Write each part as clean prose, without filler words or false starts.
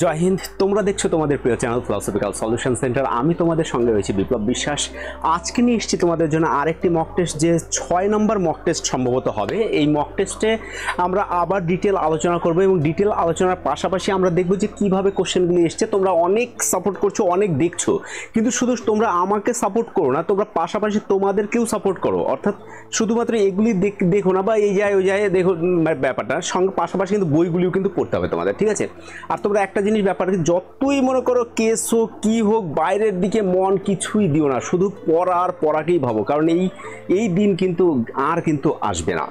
জয় হিন্দ। তোমরা দেখছো তোমাদের প্রিয় চ্যানেল ফিলোসফিক্যাল সলিউশন সেন্টার। আমি তোমাদের সঙ্গে রয়েছি বিপ্লব বিশ্বাস। আজকে নিয়ে এসেছি তোমাদের জন্য আরেকটি মক টেস্ট, যে 6 নম্বর মক টেস্ট সম্ভবত হবে। এই মক টেস্টে আমরা আবার ডিটেল আলোচনা করব এবং ডিটেল আলোচনার পাশাপাশি আমরা দেখব যে কীভাবে কোশ্চেনগুলি এসছে। তোমরা অনেক সাপোর্ট করছো, অনেক দেখছো, কিন্তু শুধু তোমরা আমাকে সাপোর্ট করো না, তোমরা পাশাপাশি তোমাদেরকেও সাপোর্ট করো। অর্থাৎ শুধুমাত্র এগুলি দেখো না বা এই যায় ওই যায় দেখো ব্যাপারটা, সঙ্গে পাশাপাশি কিন্তু বইগুলিও কিন্তু পড়তে হবে তোমাদের, ঠিক আছে? আর তোমরা একটা জিনিস ব্যাপার, যতই মনে করো কেস হোক কী হোক, বাইরের দিকে মন কিছুই দিও না, শুধু পড়াকেই ভাবো। কারণ এই দিন কিন্তু আর কিন্তু আসবে না।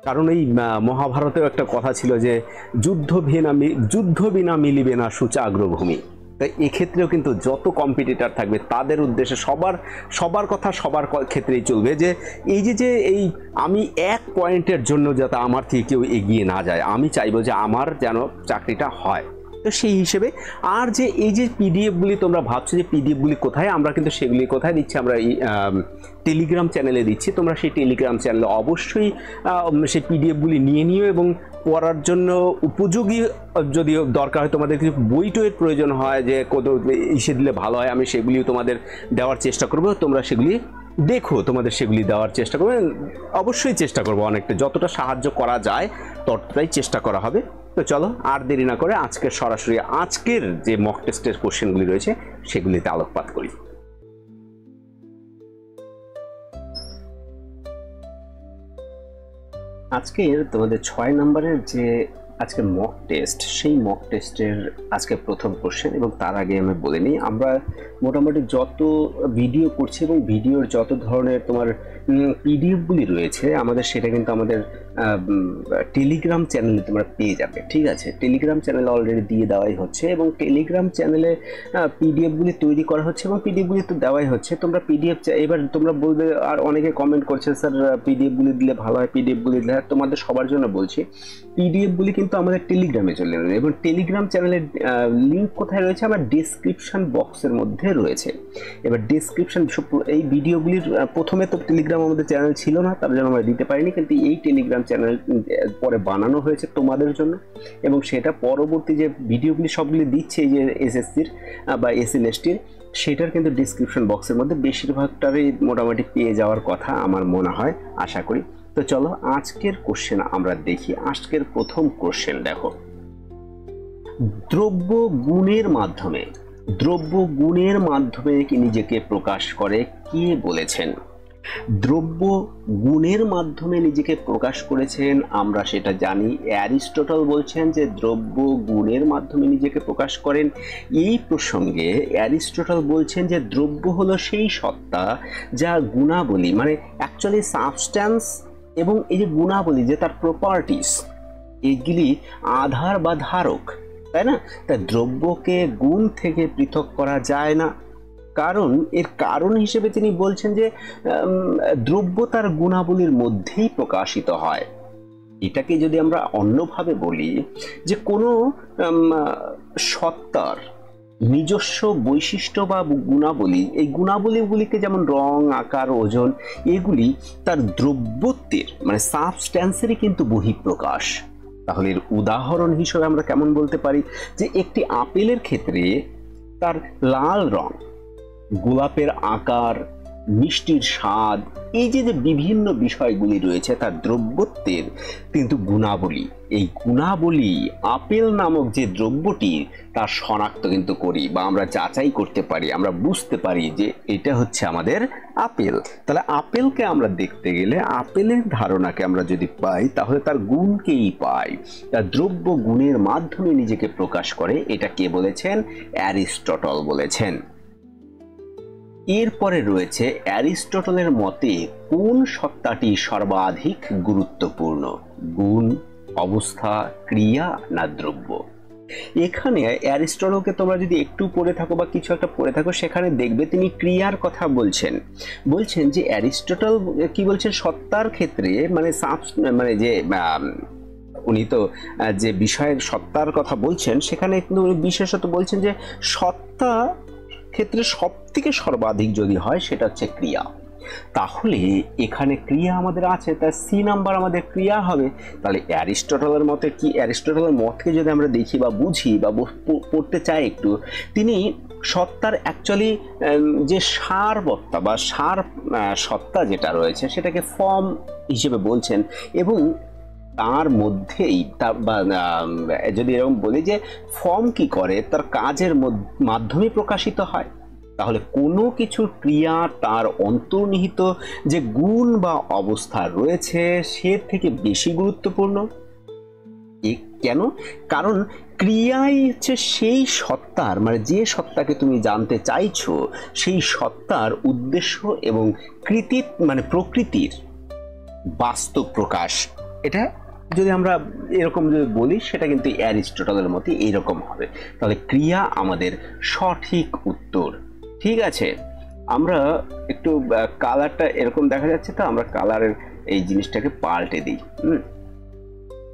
কারণ এই মহাভারতেও একটা কথা ছিল যে যুদ্ধ বিনা মিলিবে না সূচা অগ্রভূমি। তাই এক্ষেত্রেও কিন্তু যত কম্পিটিটর থাকবে তাদের উদ্দেশ্যে সবার কথা সবার ক্ষেত্রেই চলবে যে এই আমি 1 পয়েন্টের জন্য যাতে আমার থেকে কেউ এগিয়ে না যায়, আমি চাইবো যে আমার যেন চাকরিটা হয়। তো সেই হিসেবে আর যে এই যে পিডিএফগুলি তোমরা ভাবছো যে পিডিএফগুলি কোথায়, আমরা কিন্তু সেগুলি কোথায় দিচ্ছি, আমরা এই টেলিগ্রাম চ্যানেলে দিচ্ছি। তোমরা সেই টেলিগ্রাম চ্যানেলে অবশ্যই সেই পিডিএফগুলি নিয়ে নিও এবং পড়ার জন্য উপযোগী যদি দরকার হয়, তোমাদের কিছু বই টইয়ের প্রয়োজন হয় যে কত ইসে দিলে ভালো হয়, আমি সেগুলিও তোমাদের দেওয়ার চেষ্টা করবো। তোমরা সেগুলি দেখো, তোমাদের সেগুলি দেওয়ার চেষ্টা করবে, অবশ্যই চেষ্টা করবো অনেকটা, যতটা সাহায্য করা যায় ততটাই চেষ্টা করা হবে। তো চলো আর দেরি না করে আজকের যে মক টেস্টের কোশ্চেনগুলি রয়েছে সেগুলিতে আলোকপাত করি। আজকের তোমাদের 6 নম্বরের যে আজকের মক টেস্ট, সেই মক টেস্টের আজকে প্রথম কোশ্চেন। এবং তার আগে আমি বলে নিই, আমরা মোটামুটি যত ভিডিও করছি এবং ভিডিওর যত ধরনের তোমার পিডিএফগুলি রয়েছে আমাদের, সেটা কিন্তু আমাদের টেলিগ্রাম চ্যানেলে তোমরা পেয়ে যাবে, ঠিক আছে? টেলিগ্রাম চ্যানেলে অলরেডি দিয়ে দেওয়াই হচ্ছে এবং টেলিগ্রাম চ্যানেলে পিডিএফগুলি তৈরি করা হচ্ছে এবং পিডিএফগুলি তো দেওয়াই হচ্ছে। তোমরা পিডিএফ এবার তোমরা বলবে, আর অনেকে কমেন্ট করছে স্যার পিডিএফগুলি দিলে ভালো হয়, পিডিএফগুলি দিলে। তোমাদের সবার জন্য বলছি, পিডিএফগুলি কিন্তু আমাদের টেলিগ্রামে চলে যাবে এবং টেলিগ্রাম চ্যানেলের লিঙ্ক কোথায় রয়েছে? আমার ডেসক্রিপশন বক্সের মধ্যে রয়েছে। এবার ডেসক্রিপশন, এই ভিডিওগুলির প্রথমে তো টেলিগ্রাম আমাদের চ্যানেল ছিল না, তার জন্য আমরা দিতে পারিনি, কিন্তু এই টেলিগ্রাম চ্যানেল পরে বানানো হয়েছে তোমাদের জন্য এবং সেটা পরবর্তী যে ভিডিওগুলি সবগুলি দিচ্ছে এই যে এসএসসির বা এসএলএসটির, সেটার কিন্তু ডিসক্রিপশন বক্সের মধ্যে বেশিরভাগটারই মোটামুটি পেয়ে যাওয়ার কথা আমার মনে হয়, আশা করি। তো চলো আজকের কোশ্চেন আমরা দেখি। আজকের প্রথম কোশ্চেন দেখো, দ্রব্য গুণের মাধ্যমে কি নিজেকে প্রকাশ করে, কে বলেছেন? দ্রব্য গুণের মাধ্যমে নিজেকে প্রকাশ করেছেন, আমরা সেটা জানি। অ্যারিস্টটল বলছেন যে দ্রব্য গুণের মাধ্যমে নিজেকে প্রকাশ করেন। এই প্রসঙ্গে অ্যারিস্টটল বলছেন যে দ্রব্য হলো সেই সত্তা যা গুণাবলী, মানে অ্যাকচুয়ালি সাবস্ট্যান্স এবং এই যে গুণাবলী, যে তার প্রপার্টিস, এগুলি আধার বা ধারক, তাই না? তা দ্রব্যকে গুণ থেকে পৃথক করা যায় না। এর কারণ হিসেবে তিনি বলছেন যে দ্রব্য তার গুণাবলীর মধ্যেই প্রকাশিত হয়। এটাকে যদি আমরা অন্যভাবে বলি, যে কোনো সত্তার নিজস্ব বৈশিষ্ট্য বা গুণাবলী, এই গুণাবলীগুলিকে যেমন রং, আকার, ওজন, এগুলি তার দ্রব্যত্বের মানে সাবস্ট্যান্সেরই কিন্তু বহিঃপ্রকাশ। তাহলে এর উদাহরণ হিসেবে আমরা কেমন বলতে পারি যে একটি আপেলের ক্ষেত্রে তার লাল রং, গোলাপের আকার, মিষ্টির স্বাদ, এই যে বিভিন্ন বিষয়গুলি রয়েছে তার দ্রব্যত্বের কিন্তু গুণাবলী। এই গুণাবলী আপেল নামক যে দ্রব্যটি তার শনাক্ত কিন্তু করি বা আমরা যাচাই করতে পারি, আমরা বুঝতে পারি যে এটা হচ্ছে আমাদের আপেল। তাহলে আপেলকে আমরা দেখতে গেলে আপেলের ধারণাকে আমরা যদি পাই, তাহলে তার গুণকেই পাই। তার দ্রব্য গুণের মাধ্যমে নিজেকে প্রকাশ করে, এটা কে বলেছেন? অ্যারিস্টটল বলেছেন। এরপরে রয়েছে অ্যারিস্টটলের মতে কোন সত্তাটি সর্বাধিক গুরুত্বপূর্ণ, গুণ, অবস্থা, ক্রিয়া না দ্রব্য? এখানে অ্যারিস্টটলকে তোমরা যদি একটু পড়ে থাকো বা কিছু একটা পড়ে থাকো, সেখানে দেখবে তিনি ক্রিয়ার কথা বলছেন যে অ্যারিস্টটল কি বলছেন, সত্তার ক্ষেত্রে মানে যে উনি তো যে বিষয়ের সত্তার কথা বলছেন, সেখানে কিন্তু উনি বিশেষত বলছেন যে সত্তা ক্ষেত্রে সব থেকে সর্বাধিক যদি হয় সেটা হচ্ছে ক্রিয়া। তাহলে এখানে ক্রিয়া আমাদের আছে, তাই সি নাম্বার আমাদের ক্রিয়া হবে। তাহলে অ্যারিস্টটলের মতে কি, অ্যারিস্টটলের মতকে যদি আমরা দেখি বা বুঝি বা পড়তে চাই একটু, তিনি সত্তার অ্যাকচুয়ালি যে সারবত্তা বা সার সত্তা যেটা রয়েছে সেটাকে ফর্ম হিসেবে বলছেন, এবং তার মধ্যেই যদি এরকম বলি যে ফর্ম কি করে, তার কাজের মাধ্যমে প্রকাশিত হয়। তাহলে কোনো কিছুর ক্রিয়া তার অন্তর্নিহিত যে গুণ বা অবস্থা রয়েছে সে থেকে বেশি গুরুত্বপূর্ণ। কেন? কারণ ক্রিয়াই হচ্ছে সেই সত্তার, মানে যে সত্তাকে তুমি জানতে চাইছো সেই সত্তার উদ্দেশ্য এবং প্রকৃতির বাস্তব প্রকাশ। এটা যদি আমরা এরকম যদি বলি সেটা কিন্তু অ্যারিস্টটলের মতে এইরকম হবে। তাহলে ক্রিয়া আমাদের সঠিক উত্তর। ঠিক আছে, আমরা একটু কালারটা এরকম দেখা যাচ্ছে, তো আমরা কালারের এই জিনিসটাকে পাল্টে দিই।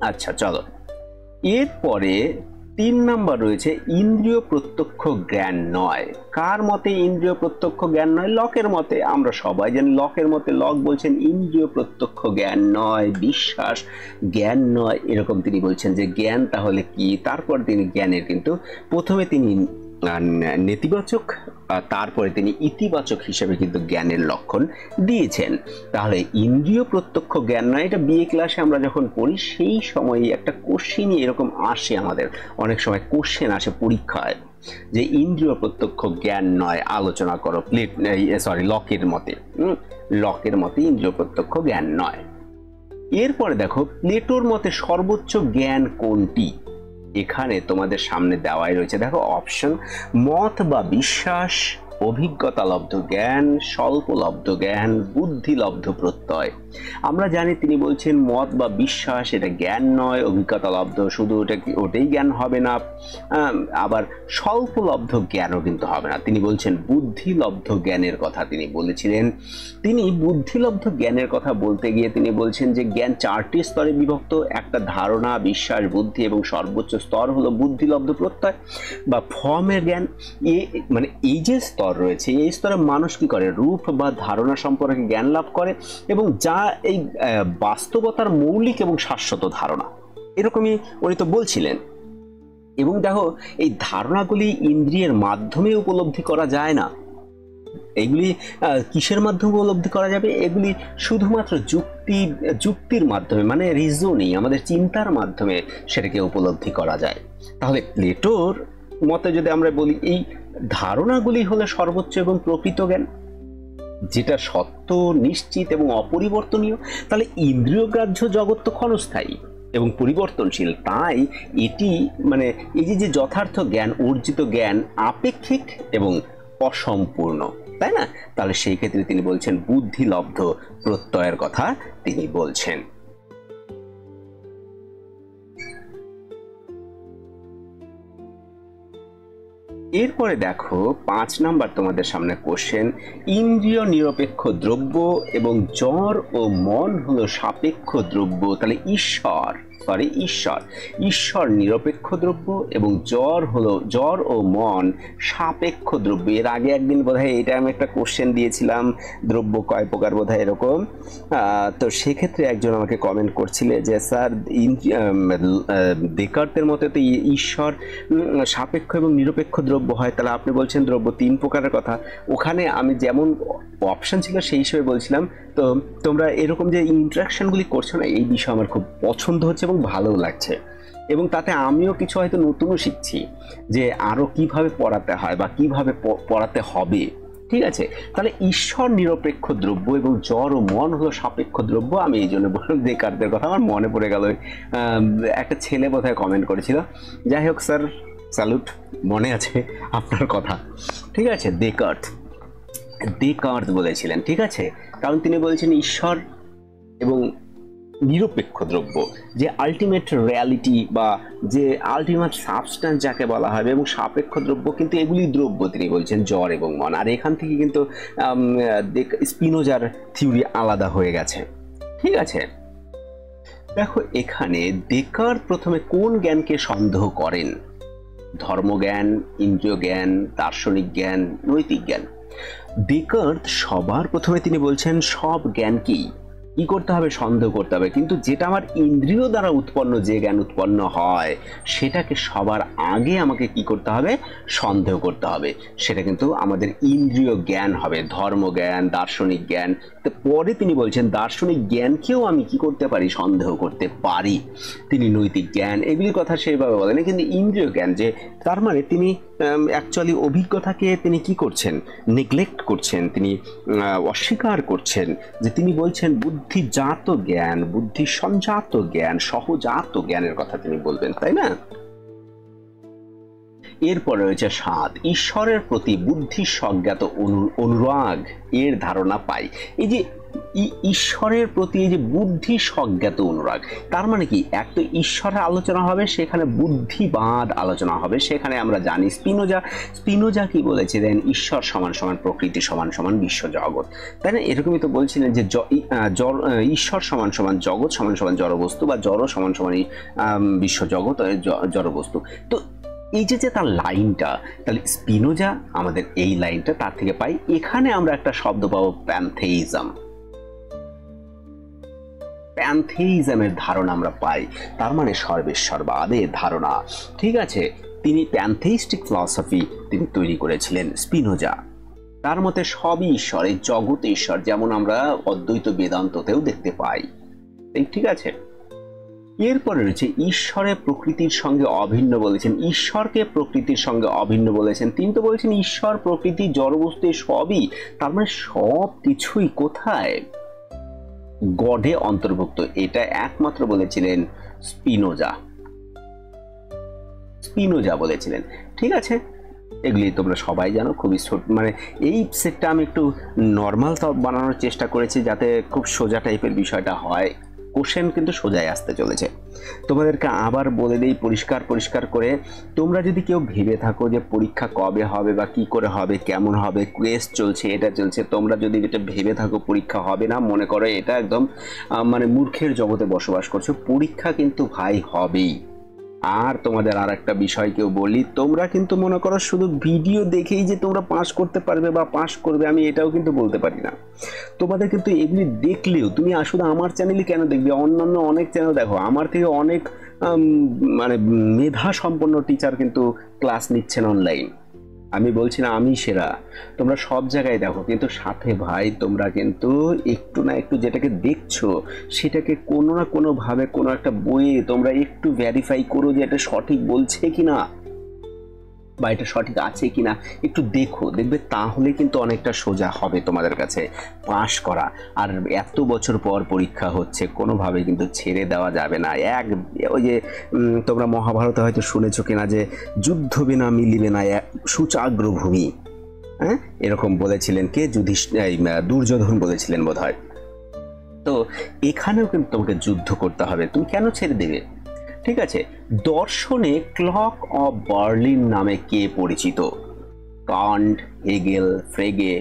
আচ্ছা চলো, এরপরে 3 নাম্বার রয়েছে ইন্দ্রিয় প্রত্যক্ষ জ্ঞান নয়। কার মতে ইন্দ্রিয় প্রত্যক্ষ জ্ঞান নয়? লকের মতে। আমরা সবাই জানি লকের মতে, লক বলছেন ইন্দ্রিয় প্রত্যক্ষ জ্ঞান নয়, বিশ্বাস জ্ঞান নয়, এরকম তিনি বলছেন যে জ্ঞান তাহলে কি। তারপর তিনি জ্ঞানের কিন্তু প্রথমে তিনি নেতিবাচক, তারপরে তিনি ইতিবাচক হিসেবে কিন্তু জ্ঞানের লক্ষণ দিয়েছেন। তাহলে ইন্দ্রিয় প্রত্যক্ষ জ্ঞান নয়, এটা বিএ ক্লাসে আমরা যখন পড়ি সেই সময় একটা কোশ্চেনই এরকম আসে, আমাদের অনেক সময় কোশ্চেন আসে পরীক্ষায় যে ইন্দ্রিয় প্রত্যক্ষ জ্ঞান নয় আলোচনা করো, লকের মতে। লকের মতে ইন্দ্রিয় প্রত্যক্ষ জ্ঞান নয়। এরপরে দেখো প্লেটোর মতে সর্বোচ্চ জ্ঞান কোনটি? এখানে তোমাদের সামনে দেওয়াই রয়েছে, দেখো অপশন: মত বা বিশ্বাস, অভিজ্ঞতালব্ধ জ্ঞান, স্বল্পলব্ধ জ্ঞান, বুদ্ধিলব্ধ প্রত্যয়। আমরা জানি তিনি বলছেন মত বা বিশ্বাস এটা জ্ঞান নয়, অভিজ্ঞতালব্ধ শুধু ওটাই জ্ঞান হবে না, আবার স্বল্পলব্ধ জ্ঞানও কিন্তু হবে না। তিনি বলছেন বুদ্ধিলব্ধ জ্ঞানের কথা তিনি বলেছিলেন। তিনি বুদ্ধিলব্ধ জ্ঞানের কথা বলতে গিয়ে তিনি বলছেন যে জ্ঞান 4টি স্তরে বিভক্ত, একটা ধারণা, বিশ্বাস, বুদ্ধি, এবং সর্বোচ্চ স্তর হলো বুদ্ধিলব্ধ প্রত্যয় বা ফর্মের জ্ঞান। মানে এই যে স্তর রয়েছে এই স্তরে মানুষ কি করে, রূপ বা ধারণা সম্পর্কে জ্ঞান লাভ করে, এবং যা এই বাস্তবতার মৌলিক এবং শাশ্বত ধারণা, এরকমই উনি তো বলছিলেন। এবং দেখো এই ধারণাগুলি ইন্দ্রিয়ের মাধ্যমে উপলব্ধি করা যায় না। এগুলি কিসের মাধ্যমে উপলব্ধি করা যাবে? এগুলি শুধুমাত্র যুক্তির মাধ্যমে, মানে রিজনিং, আমাদের চিন্তার মাধ্যমে সেটাকে উপলব্ধি করা যায়। তাহলে প্লেটোর মতে যদি আমরা বলি এই ধারণাগুলি হলো সর্বোচ্চ এবং প্রকৃত জ্ঞান, যেটা সত্য, নিশ্চিত এবং অপরিবর্তনীয়। তাহলে ইন্দ্রিয়গ্রাহ্য জগৎ তো ক্ষণস্থায়ী এবং পরিবর্তনশীল, তাই এটি মানে এই যে যথার্থ জ্ঞান, অর্জিত জ্ঞান আপেক্ষিক এবং অসম্পূর্ণ, তাই না? তাহলে সেই ক্ষেত্রে তিনি বলছেন বুদ্ধিলব্ধ প্রত্যয়ের কথা তিনি বলছেন। এরপরে দেখো 5 নাম্বার তোমাদের সামনে কোশ্চেন, ইন্দ্রিয় নিরপেক্ষ দ্রব্য এবং জ্বর ও মন হলো সাপেক্ষ দ্রব্য। তাহলে ঈশ্বর নিরপেক্ষ দ্রব্য এবং জ্বর ও মন সাপেক্ষ দ্রব্য। এর আগে একদিন বোধহয় এটা আমি একটা কোশ্চেন দিয়েছিলাম, দ্রব্য কয় প্রকার বোধহয় এরকম। তো সেক্ষেত্রে একজন আমাকে কমেন্ট করছিলে যে স্যার ডেকার্তের মতে তো ঈশ্বর সাপেক্ষ এবং নিরপেক্ষ দ্রব্য হয়, তাহলে আপনি বলছেন দ্রব্য 3 প্রকারের কথা। ওখানে আমি যেমন অপশন ছিল সেই হিসেবে বলছিলাম। তো তোমরা এরকম যে ইন্টারাকশনগুলি করছো না, এই বিষয়ে আমার খুব পছন্দ হচ্ছে এবং ভালো লাগছে, এবং তাতে আমিও কিছু হয়তো নতুনও শিখছি যে আরো কিভাবে পড়াতে হয় বা কিভাবে পড়াতে হবে। ঠিক আছে, তাহলে ঈশ্বর নিরপেক্ষ দ্রব্য এবং জ্বর ও মন হলো সাপেক্ষ দ্রব্য। আমি এই জন্য বললাম ডেকার্তের কথা, আমার মনে পড়ে গেল, একটা ছেলে বোধহয় কমেন্ট করেছিল। যাই হোক স্যার, স্যালুট, মনে আছে আপনার কথা। ঠিক আছে, ডেকার্ত বলেছিলেন, ঠিক আছে, কারণ তিনি বলেছেন ঈশ্বর এবং নিরপেক্ষ দ্রব্য, যে আলটিমেট রিয়ালিটি বা যে আলটিমেট সাবস্ট্যান্স যাকে বলা হয়, এবং সাপেক্ষ দ্রব্য কিন্তু এগুলি দ্রব্য তিনি বলছেন জ্বর এবং মন। আর এখান থেকে কিন্তু স্পিনোজার থিওরি আলাদা হয়ে গেছে। ঠিক আছে, দেখো এখানে ডেকার্ত প্রথমে কোন জ্ঞানকে সন্দেহ করেন? ধর্মজ্ঞান, ইন্দ্রিয় জ্ঞান, দার্শনিক জ্ঞান, নৈতিক জ্ঞান। ডেকার্ত সবার প্রথমে তিনি বলছেন সব জ্ঞানকেই কি করতে হবে, সন্দেহ করতে হবে, কিন্তু যেটা আমার ইন্দ্রিয় দ্বারা উৎপন্ন যে জ্ঞান উৎপন্ন হয় সেটাকে সবার আগে আমাকে কি করতে হবে, সন্দেহ করতে হবে। সেটা কিন্তু আমাদের ইন্দ্রিয় জ্ঞান হবে, ধর্মজ্ঞান, দার্শনিক জ্ঞান। তো পরে তিনি বলছেন দার্শনিক জ্ঞানকেও আমি কি করতে পারি, সন্দেহ করতে পারি। তিনি নৈতিক জ্ঞান এগুলির কথা সেইভাবে বলেন, কিন্তু ইন্দ্রিয় জ্ঞান যে, তার মানে তিনি অ্যাকচুয়ালি অভিজ্ঞতাকে তিনি কি করছেন, নেগলেক্ট করছেন, তিনি অস্বীকার করছেন। যে তিনি বলছেন বুদ্ধিজাত জ্ঞান, বুদ্ধি সঞ্জাত জ্ঞান, সহজাত জ্ঞানের কথা তিনি বলবেন, তাই না? এরপরে রয়েছে 7, ঈশ্বরের প্রতি বুদ্ধি স্বজ্ঞাত অনুরাগ এর ধারণা পাই। এই যে ঈশ্বরের প্রতি এই যে বুদ্ধি স্বজ্ঞাত অনুরাগ, তার মানে কি, এক তো ঈশ্বরের আলোচনা হবে, সেখানে বুদ্ধিবাদ আলোচনা হবে। সেখানে আমরা জানি স্পিনোজা কি বলেছিলেন, ঈশ্বর সমান সমান প্রকৃতি সমান সমান বিশ্বজগৎ, তাই না? এরকমই তো বলছিলেন যে ঈশ্বর সমান সমান জগৎ সমান সমান জড়বস্তু, বা জড় সমান সমান বিশ্বজগৎ জড়বস্তু। তো এই যে তার লাইনটা, তাহলে স্পিনোজা আমাদের এই লাইনটা তার থেকে পাই। এখানে আমরা একটা শব্দ পাবো প্যানথেইজম, প্যানথেইজমের ধারণা আমরা পাই, তার মানে সর্বেশ্বরবাদের ধারণা। ঠিক আছে, তিনি প্যানথেইস্টিক ফিলসফি তিনি তৈরি করেছিলেন স্পিনোজা। তার মতে সবই ঈশ্বর, এই জগৎ ঈশ্বর, যেমন আমরা অদ্বৈত বেদান্ততেও দেখতে পাই। ঠিক আছে, এরপরে রয়েছে ঈশ্বরের প্রকৃতির সঙ্গে অভিন্ন বলেছেন, ঈশ্বরকে প্রকৃতির সঙ্গে অভিন্ন বলেছেন। তিনি তো বলেছেন ঈশ্বর প্রকৃতি জড়বস্তু সবই, তার মানে সব কিছুই কোথায়, গডে অন্তর্ভুক্ত। এটা একমাত্র বলেছিলেন স্পিনোজা বলেছিলেন। ঠিক আছে, এগুলি তোমরা সবাই জানো, খুবই ছোট, মানে এই সেটটা আমি একটু নর্মাল বানানোর চেষ্টা করেছি যাতে খুব সোজা টাইপের বিষয়টা হয়। কোশ্চেন কিন্তু সোজাই আসতে চলেছে। তোমাদেরকে আবার বলে দেই পরিষ্কার করে, তোমরা যদি কেউ ভেবে থাকো যে পরীক্ষা কবে হবে বা কি করে হবে, কেমন হবে, কুইজ চলছে, এটা চলছে, তোমরা যদি এটা ভেবে থাকো পরীক্ষা হবে না, মনে করো এটা একদম মানে মূর্খের জগতে বসবাস করছো। পরীক্ষা কিন্তু ভাই হবেই। আর তোমাদের আর একটা বিষয় কেউ বলি, তোমরা কিন্তু মনে করো শুধু ভিডিও দেখেই যে তোমরা পাস করতে পারবে বা পাস করবে, আমি এটাও কিন্তু বলতে পারি না। তোমাদের কিন্তু এগুলি দেখলেও তুমি শুধু আমার চ্যানেলই কেন দেখবে, অন্যান্য অনেক চ্যানেল দেখো, আমার থেকে অনেক মানে মেধা সম্পন্ন টিচার কিন্তু ক্লাস নিচ্ছেন অনলাইন। আমি বলছি না আমি সেরা, তোমরা সব জায়গায় দেখো, কিন্তু সাথে ভাই তোমরা কিন্তু একটু না একটু যেটাকে দেখছো সেটাকে কোনো না কোনোভাবে কোনো একটা বইয়ে তোমরা একটু ভেরিফাই করো যে এটা সঠিক বলছে কিনা বা এটা সঠিক আছে কিনা, একটু দেখবে, তাহলে কিন্তু অনেকটা সোজা হবে তোমাদের কাছে পাস করা। আর এত বছর পর পরীক্ষা হচ্ছে, কোনোভাবে কিন্তু ছেড়ে দেওয়া যাবে না। ওই যে তোমরা মহাভারতে হয়তো শুনেছো কিনা যে যুদ্ধ বিনা মিলিবে না সুচাগ্র ভূমি, হ্যাঁ, এরকম বলেছিলেন কে, দুর্যোধন বলেছিলেন বোধহয়। তো এখানেও কিন্তু তোমাকে যুদ্ধ করতে হবে, তুমি কেন ছেড়ে দেবে? ঠিক আছে, দর্শনে ক্লক অফ বার্লিন নামে কে পরিচিত? কান্ট, হেগেল, ফ্রেগে,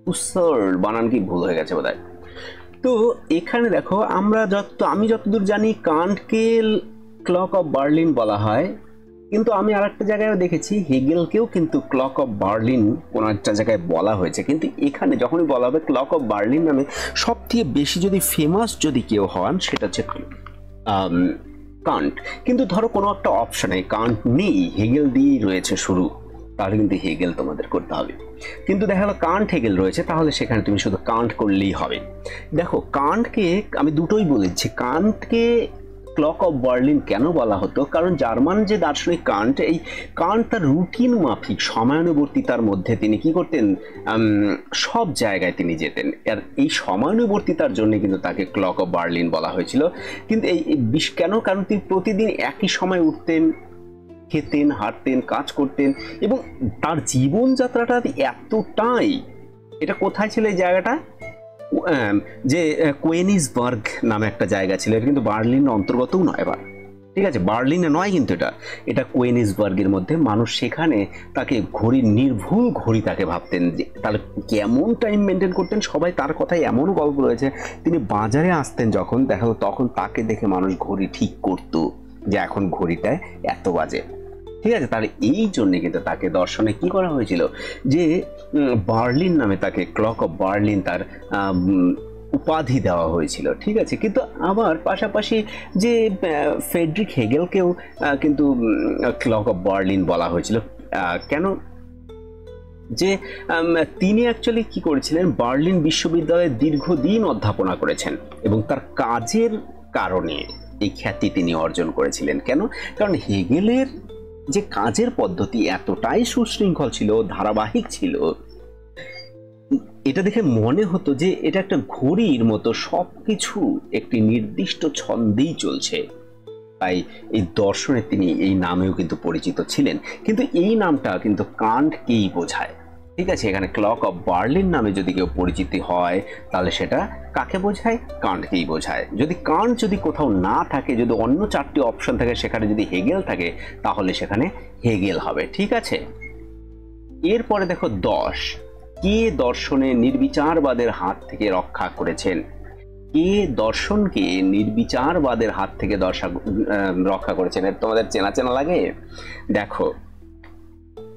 হুসার্ল বানান কি ভুল হয়ে গেছে বোধহয়। তো এখানে দেখো, আমি যতদূর জানি কান্টকে ক্লক অফ বার্লিন বলা হয়, কিন্তু আমি আর একটা জায়গায় দেখেছি হেগেলকেও কিন্তু ক্লক অফ বার্লিন কোনো একটা জায়গায় বলা হয়েছে। কিন্তু এখানে যখনই বলা হবে ক্লক অফ বার্লিন নামে, সবথেকে বেশি যদি ফেমাস যদি কেউ হন সেটা হচ্ছে কান্ট। কিন্তু ধরো কোনো একটা অপশনে কান্ট নেই, হেগেল দিয়েই রয়েছে শুরু, তাহলে কিন্তু হেগেল তোমাদের করতে হবে। কিন্তু দেখা গেল কান্ট হেগেল রয়েছে, তাহলে সেখানে তুমি শুধু কান্ট করলেই হবে। দেখো, কান্টকে আমি দুটোই বলেছি। কান্টকে ক্লক অফ বার্লিন কেন বলা হতো? কারণ জার্মান যে দার্শনিক কান্ট, এই কান্ট তার রুটিন মাফিক সময়ানুবর্তিতার মধ্যে তিনি কি করতেন, সব জায়গায় তিনি যেতেন। আর এই সময়ানুবর্তিতার জন্য কিন্তু তাকে ক্লক অফ বার্লিন বলা হয়েছিল। কিন্তু এই কেন? কারণ তিনি প্রতিদিন একই সময় উঠতেন, খেতেন, হাঁটতেন, কাজ করতেন, এবং তার জীবনযাত্রাটা এতটাই, এটা কোথায় ছিল এই জায়গাটা, যে কোয়েনিসবার্গ নামে একটা জায়গা ছিল, এটা কিন্তু বার্লিনের অন্তর্গতও নয় এবার, ঠিক আছে, বার্লিনে নয়, কিন্তু এটা কোয়েনিসবার্গের মধ্যে। মানুষ সেখানে তাকে নির্ভুল ঘড়ি তাকে ভাবতেন, যে তাহলে কেমন টাইম মেনটেন করতেন। সবাই তার কথায় এমনও গল্প রয়েছে, তিনি বাজারে আসতেন যখন, দেখালো তখন তাকে দেখে মানুষ ঘড়ি ঠিক করতো যে এখন ঘড়িটায় এত বাজে। ঠিক আছে, তাহলে এই জন্য কিন্তু তাকে দর্শনে কি করা হয়েছিল, যে বার্লিন নামে তাকে ক্লক অফ বার্লিন তার উপাধি দেওয়া হয়েছিল। ঠিক আছে, কিন্তু আবার পাশাপাশি যে ফ্রেডরিক হেগেলকেও কিন্তু ক্লক অফ বার্লিন বলা হয়েছিল। কেন? যে তিনি অ্যাকচুয়ালি কি করেছিলেন, বার্লিন বিশ্ববিদ্যালয়ে দীর্ঘদিন অধ্যাপনা করেছেন এবং তার কাজের কারণে এই খ্যাতি তিনি অর্জন করেছিলেন। কেন? কারণ হেগেলের যে কাজের পদ্ধতি এতটাই সুশৃঙ্খল ছিল, ধারাবাহিক ছিল, এটা দেখে মনে হতো যে এটা একটা ঘড়ির মতো সবকিছু একটি নির্দিষ্ট ছন্দেই চলছে। তাই এই দর্শনে তিনি এই নামেও কিন্তু পরিচিত ছিলেন। কিন্তু এই নামটা কিন্তু কান্টকেই বোঝায়। ঠিক আছে, এখানে ক্লক অফ বার্লিন নামে যদি কেউ পরিচিতি হয় তাহলে সেটা কাকে বোঝায়? কান্টকেই বোঝায়। যদি কান্ট যদি কোথাও না থাকে, যদি অন্য 4টি অপশন থাকে, সেখানে যদি হেগেল থাকে তাহলে সেখানে হেগেল হবে। ঠিক আছে, এরপরে দেখো 10, কে দর্শনে নির্বিচারবাদের হাত থেকে রক্ষা করেছেন? কে দর্শনকে নির্বিচারবাদের হাত থেকে রক্ষা করেছেন? তোমাদের চেনা চেনা লাগে? দেখো,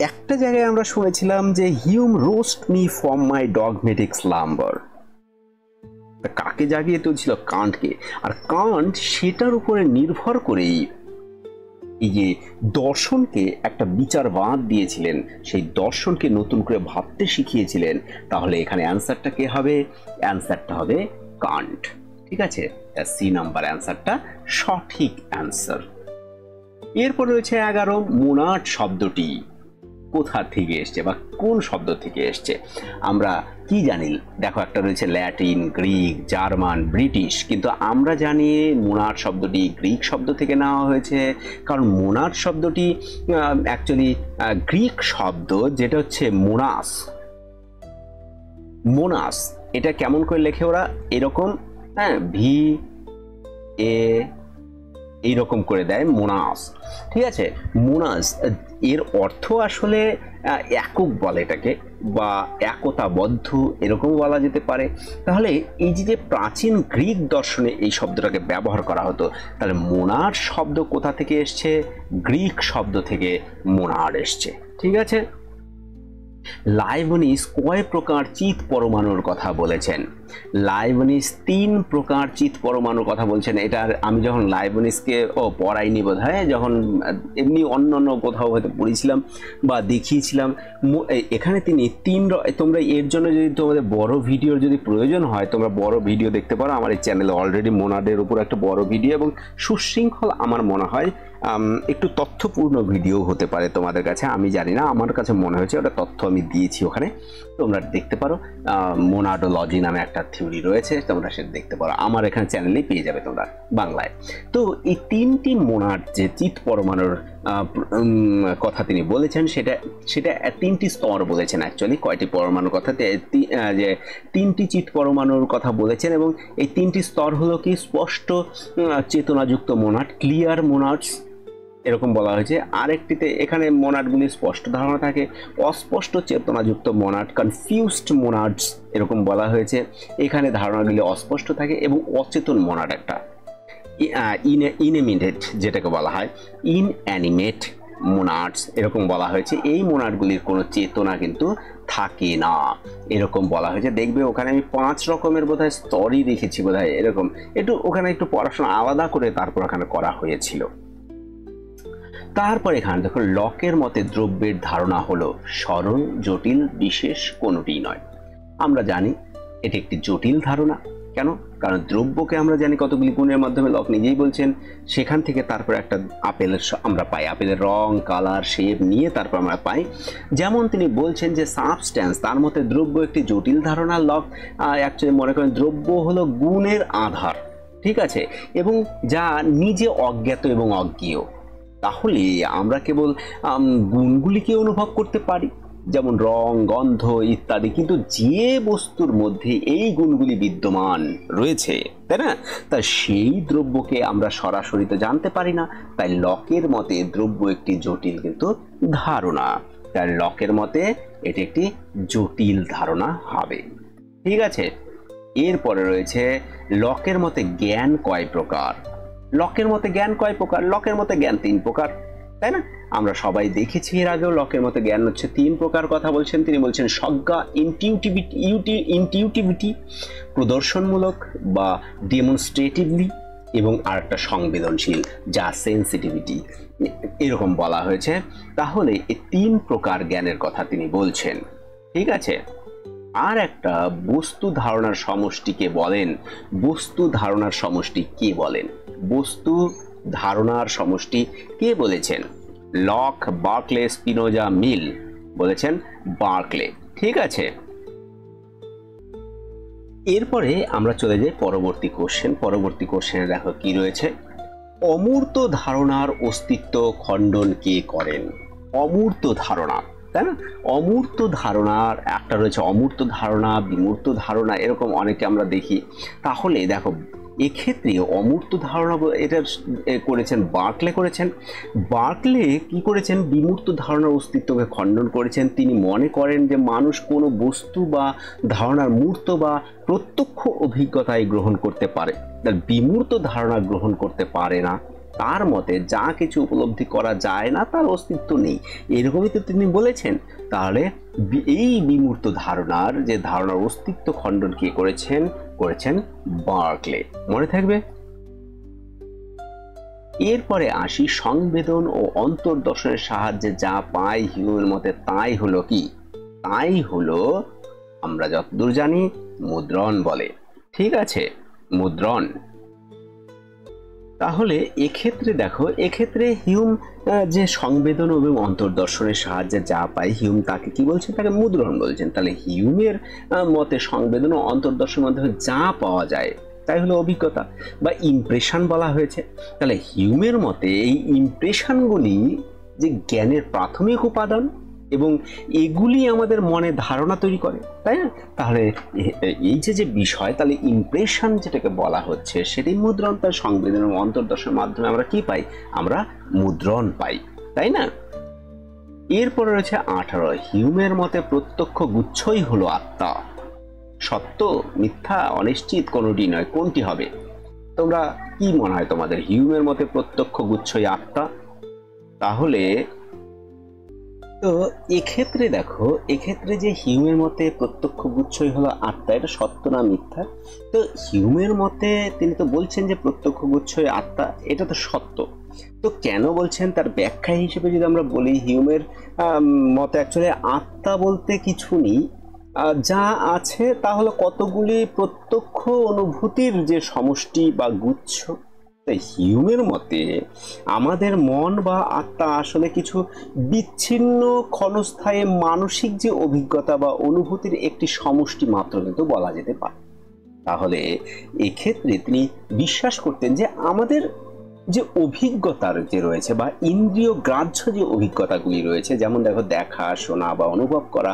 একটা জায়গায় আমরা শুনেছিলাম যে Hume roast me from my dogmatic slumber. কাকে জাগিয়ে তুলছিল? কান্টকে। আর কান্ট সেটার উপরে নির্ভর করেই এই যে দর্শনকে একটা বিচারবাদ দিয়েছিলেন, সেই দর্শনকে নতুন করে ভাবতে শিখিয়েছিলেন। তাহলে এখানে অ্যান্সারটা কে হবে? অ্যান্সারটা হবে কান্ট। ঠিক আছে, সি নাম্বার অ্যান্সারটা সঠিক অ্যান্সার। এরপর রয়েছে 11, মোনাড শব্দটি কোথা থেকে এসছে বা কোন শব্দ থেকে এসছে? আমরা কি জানি? দেখো, একটা রয়েছে ল্যাটিন, গ্রিক, জার্মান, ব্রিটিশ, কিন্তু আমরা জানি মোনাড শব্দটি গ্রিক শব্দ থেকে নেওয়া হয়েছে। কারণ মোনাড শব্দটি অ্যাকচুয়ালি গ্রিক শব্দ, যেটা হচ্ছে মোনাস। মোনাস এটা কেমন করে লেখে ওরা? এরকম, হ্যাঁ, ভি এ এইরকম করে দেয়, মোনাস। ঠিক আছে, মোনাস এর অর্থ আসলে একক বলে এটাকে, বা একতাবদ্ধ এরকম বলা যেতে পারে। তাহলে এই যে প্রাচীন গ্রিক দর্শনে এই শব্দটাকে ব্যবহার করা হতো, তাহলে মোনাড শব্দ কোথা থেকে এসছে? গ্রিক শব্দ থেকে মোনাড এসছে। ঠিক আছে, লাইবনিজ কয় প্রকার চিত পরমাণুর কথা বলেছেন? লাইবনিজ 3 প্রকার চিত পরমাণুর কথা বলছেন। এটা আমি যখন লাইবনিজকে পড়াইনি বোধহয়, যখন এমনি অন্য কোথাও হয়তো পড়েছিলাম বা দেখিয়েছিলাম। এখানে তিনি 3, তোমরা এর জন্য যদি তোমাদের বড় ভিডিওর যদি প্রয়োজন হয়, তোমরা বড় ভিডিও দেখতে পারো। আমার এই চ্যানেলে অলরেডি মোনাডের উপর একটা বড় ভিডিও এবং সুশৃঙ্খল, আমার মনে হয় একটু তথ্যপূর্ণ ভিডিও হতে পারে তোমাদের কাছে, আমি জানি না, আমার কাছে মনে হয়েছে ওটা তথ্য আমি দিয়েছি ওখানে, তোমরা দেখতে পারো। মোনাডোলজি নামে একটা থিওরি রয়েছে, তোমরা সেটা দেখতে পারো, আমার এখানে চ্যানেলেই পেয়ে যাবে তোমরা বাংলায়। তো এই 3টি মোনাড যে চিত পরমাণুর কথা তিনি বলেছেন, সেটা 3টি স্তর বলেছেন। অ্যাকচুয়ালি কয়টি পরমাণুর কথা? যে 3টি চিত পরমাণুর কথা বলেছেন, এবং এই 3টি স্তর হলো কি? স্পষ্ট চেতনাযুক্ত মোনাড, ক্লিয়ার মোনাডস এরকম বলা হয়েছে। আরেকটিতে এখানে মোনাডগুলি স্পষ্ট ধারণা থাকে, অস্পষ্ট চেতনাযুক্ত মোনাড, কনফিউজড মোনাডস এরকম বলা হয়েছে। এখানে ধারণাগুলি অস্পষ্ট থাকে, এবং অচেতন মোনাড একটা, ইনএনিমেট যেটাকে বলা হয়, ইনঅ্যানিমেট মোনাডস এরকম বলা হয়েছে। এই মোনাডগুলির কোনো চেতনা কিন্তু থাকে না, এরকম বলা হয়েছে। দেখবে ওখানে আমি 5 রকমের বোধহয় স্তরই দেখেছি বোধহয়, এরকম একটু ওখানে একটু পড়াশোনা আলাদা করে তারপর ওখানে করা হয়েছিল। তারপর এখানে দেখো, লকের মতে দ্রব্যের ধারণা হলো সরল, জটিল, বিশেষ কোনোটি নয়। আমরা জানি এটি একটি জটিল ধারণা। কেন? কারণ দ্রব্যকে আমরা জানি কতগুলি গুণের মাধ্যমে, লক নিজেই বলছেন। সেখান থেকে তারপর একটা আপেলের আমরা পাই, আপেলের রং, কালার, শেপ নিয়ে তারপর আমরা পাই। যেমন তিনি বলছেন যে সাবস্ট্যান্স, তার মতে দ্রব্য একটি জটিল ধারণা। লক অ্যাকচুয়ালি মনে করেন দ্রব্য হলো গুণের আধার, ঠিক আছে, এবং যা নিজে অজ্ঞাত এবং অজ্ঞেয়। তাহলে আমরা কেবল গুণগুলিকে অনুভব করতে পারি, যেমন রং, গন্ধ ইত্যাদি, কিন্তু যে বস্তুর মধ্যে এই গুণগুলি বিদ্যমান রয়েছে, তাই না, তা সেই দ্রব্যকে আমরা সরাসরি তো জানতে পারি না। তাই লকের মতে দ্রব্য একটি জটিল কিন্তু ধারণা। তাই লকের মতে এটি একটি জটিল ধারণা হবে। ঠিক আছে, এরপরে রয়েছে লকের মতে জ্ঞান কয় প্রকার? লকের মতে জ্ঞান কয় প্রকার? লকের মতে জ্ঞান 3 প্রকার, তাই না? আমরা সবাই দেখেছি এর আগেও লকের মতো জ্ঞান হচ্ছে 3 প্রকার কথা বলছেন। তিনি বলছেন সজ্ঞা, ইনটিউটিভিটি প্রদর্শনমূলক বা ডেমনস্ট্রেটিভলি, এবং আরেকটা সংবেদনশীল যা সেন্সিটিভিটি, এরকম বলা হয়েছে। তাহলে এই 3 প্রকার জ্ঞানের কথা তিনি বলছেন, ঠিক আছে। আর একটা বস্তু ধারণার সমষ্টিকে বলেন। বস্তু ধারণার সমষ্টি কে বলেন? বস্তু ধারণার সমষ্টি কে বলেছেন? লক, বার্কলে, স্পিনোজা, মিল। বলেছেন বার্কলে, ঠিক আছে। এরপরে আমরা চলে যাই পরবর্তী কোশ্চেন। পরবর্তী কোশ্চেনে দেখো কি রয়েছে। অমূর্ত ধারণার অস্তিত্ব খণ্ডন কে করেন? অমূর্ত ধারণা, তাই না? অমূর্ত ধারণার একটা রয়েছে অমূর্ত ধারণা, বিমূর্ত ধারণা, এরকম অনেকে আমরা দেখি। তাহলে দেখো এক্ষেত্রে অমূর্ত ধারণা এটা করেছেন বার্কলে করেছেন। বার্কলে কি করেছেন? বিমূর্ত ধারণার অস্তিত্বকে খণ্ডন করেছেন। তিনি মনে করেন যে মানুষ কোনো বস্তু বা ধারণার মূর্ত বা প্রত্যক্ষ অভিজ্ঞতায় গ্রহণ করতে পারে, তার বিমূর্ত ধারণা গ্রহণ করতে পারে না। তার মতে যা কিছু উপলব্ধি করা যায় না তার অস্তিত্ব নেই, এরকমই তো তিনি বলেছেন। তাহলে এই বিমূর্ত ধারণার যে ধারণার অস্তিত্ব খণ্ডন কে করেছেন? করেছেন বার্কলে, মনে থাকবে। এরপরে আসি সংবেদন ও অন্তর্দর্শনের সাহায্যে যা পাই হিউমের মতে তাই হলো কি? তাই হলো আমরা যতদূর জানি মুদ্রণ বলে, ঠিক আছে, মুদ্রণ। তাহলে এক্ষেত্রে দেখো, এক্ষেত্রে হিউম যে সংবেদন এবং অন্তর্দর্শনের সাহায্যে যা পায়, হিউম তাকে কি বলছেন? তাকে মুদ্রণ বলছেন। তাহলে হিউমের মতে সংবেদন ও অন্তর্দর্শনের মাধ্যমে যা পাওয়া যায় তাই হলো অভিজ্ঞতা বা ইমপ্রেশন বলা হয়েছে। তাহলে হিউমের মতে এই ইমপ্রেশনগুলি যে জ্ঞানের প্রাথমিক উপাদান এবং এগুলি আমাদের মনে ধারণা তৈরি করে, তাই না? তাহলে এই যে বিষয়, তাহলে ইমপ্রেশন যেটাকে বলা হচ্ছে সেটাই মুদ্রণ। তার সংবেদন এবং অন্তর্দর্শনের মাধ্যমে আমরা কি পাই? আমরা মুদ্রণ পাই, তাই না? এরপরে রয়েছে 18, হিউমের মতে প্রত্যক্ষ গুচ্ছই হলো আত্মা। সত্য, মিথ্যা, অনিশ্চিত কোনটি নয়, কোনটি হবে? তোমরা কি মনে হয় তোমাদের? হিউমের মতে প্রত্যক্ষ গুচ্ছই আত্মা। তাহলে তো এক্ষেত্রে দেখো, এক্ষেত্রে যে হিউমের মতে প্রত্যক্ষ গুচ্ছই হলো আত্মা, এটা সত্য না মিথ্যা? তো হিউমের মতে তিনি তো বলছেন যে প্রত্যক্ষ গুচ্ছই আত্মা, এটা তো সত্য। তো কেন বলছেন তার ব্যাখ্যা হিসেবে যদি আমরা বলি, হিউমের মতে অ্যাকচুয়ালি আত্মা বলতে কিছু নেই, যা আছে তা হলো কতগুলি প্রত্যক্ষ অনুভূতির যে সমষ্টি বা গুচ্ছ। তাই হিউমের মতে আমাদের মন বা আত্মা আসলে কিছু বিচ্ছিন্ন ক্ষণস্থায়ী মানসিক যে অভিজ্ঞতা বা অনুভূতির একটি সমষ্টি মাত্র কিন্তু বলা যেতে পারে। তাহলে এক্ষেত্রে তিনি বিশ্বাস করতেন যে আমাদের যে অভিজ্ঞতার যে রয়েছে বা ইন্দ্রিয় গ্রাহ্য যে অভিজ্ঞতাগুলি রয়েছে, যেমন দেখো দেখা, শোনা বা অনুভব করা,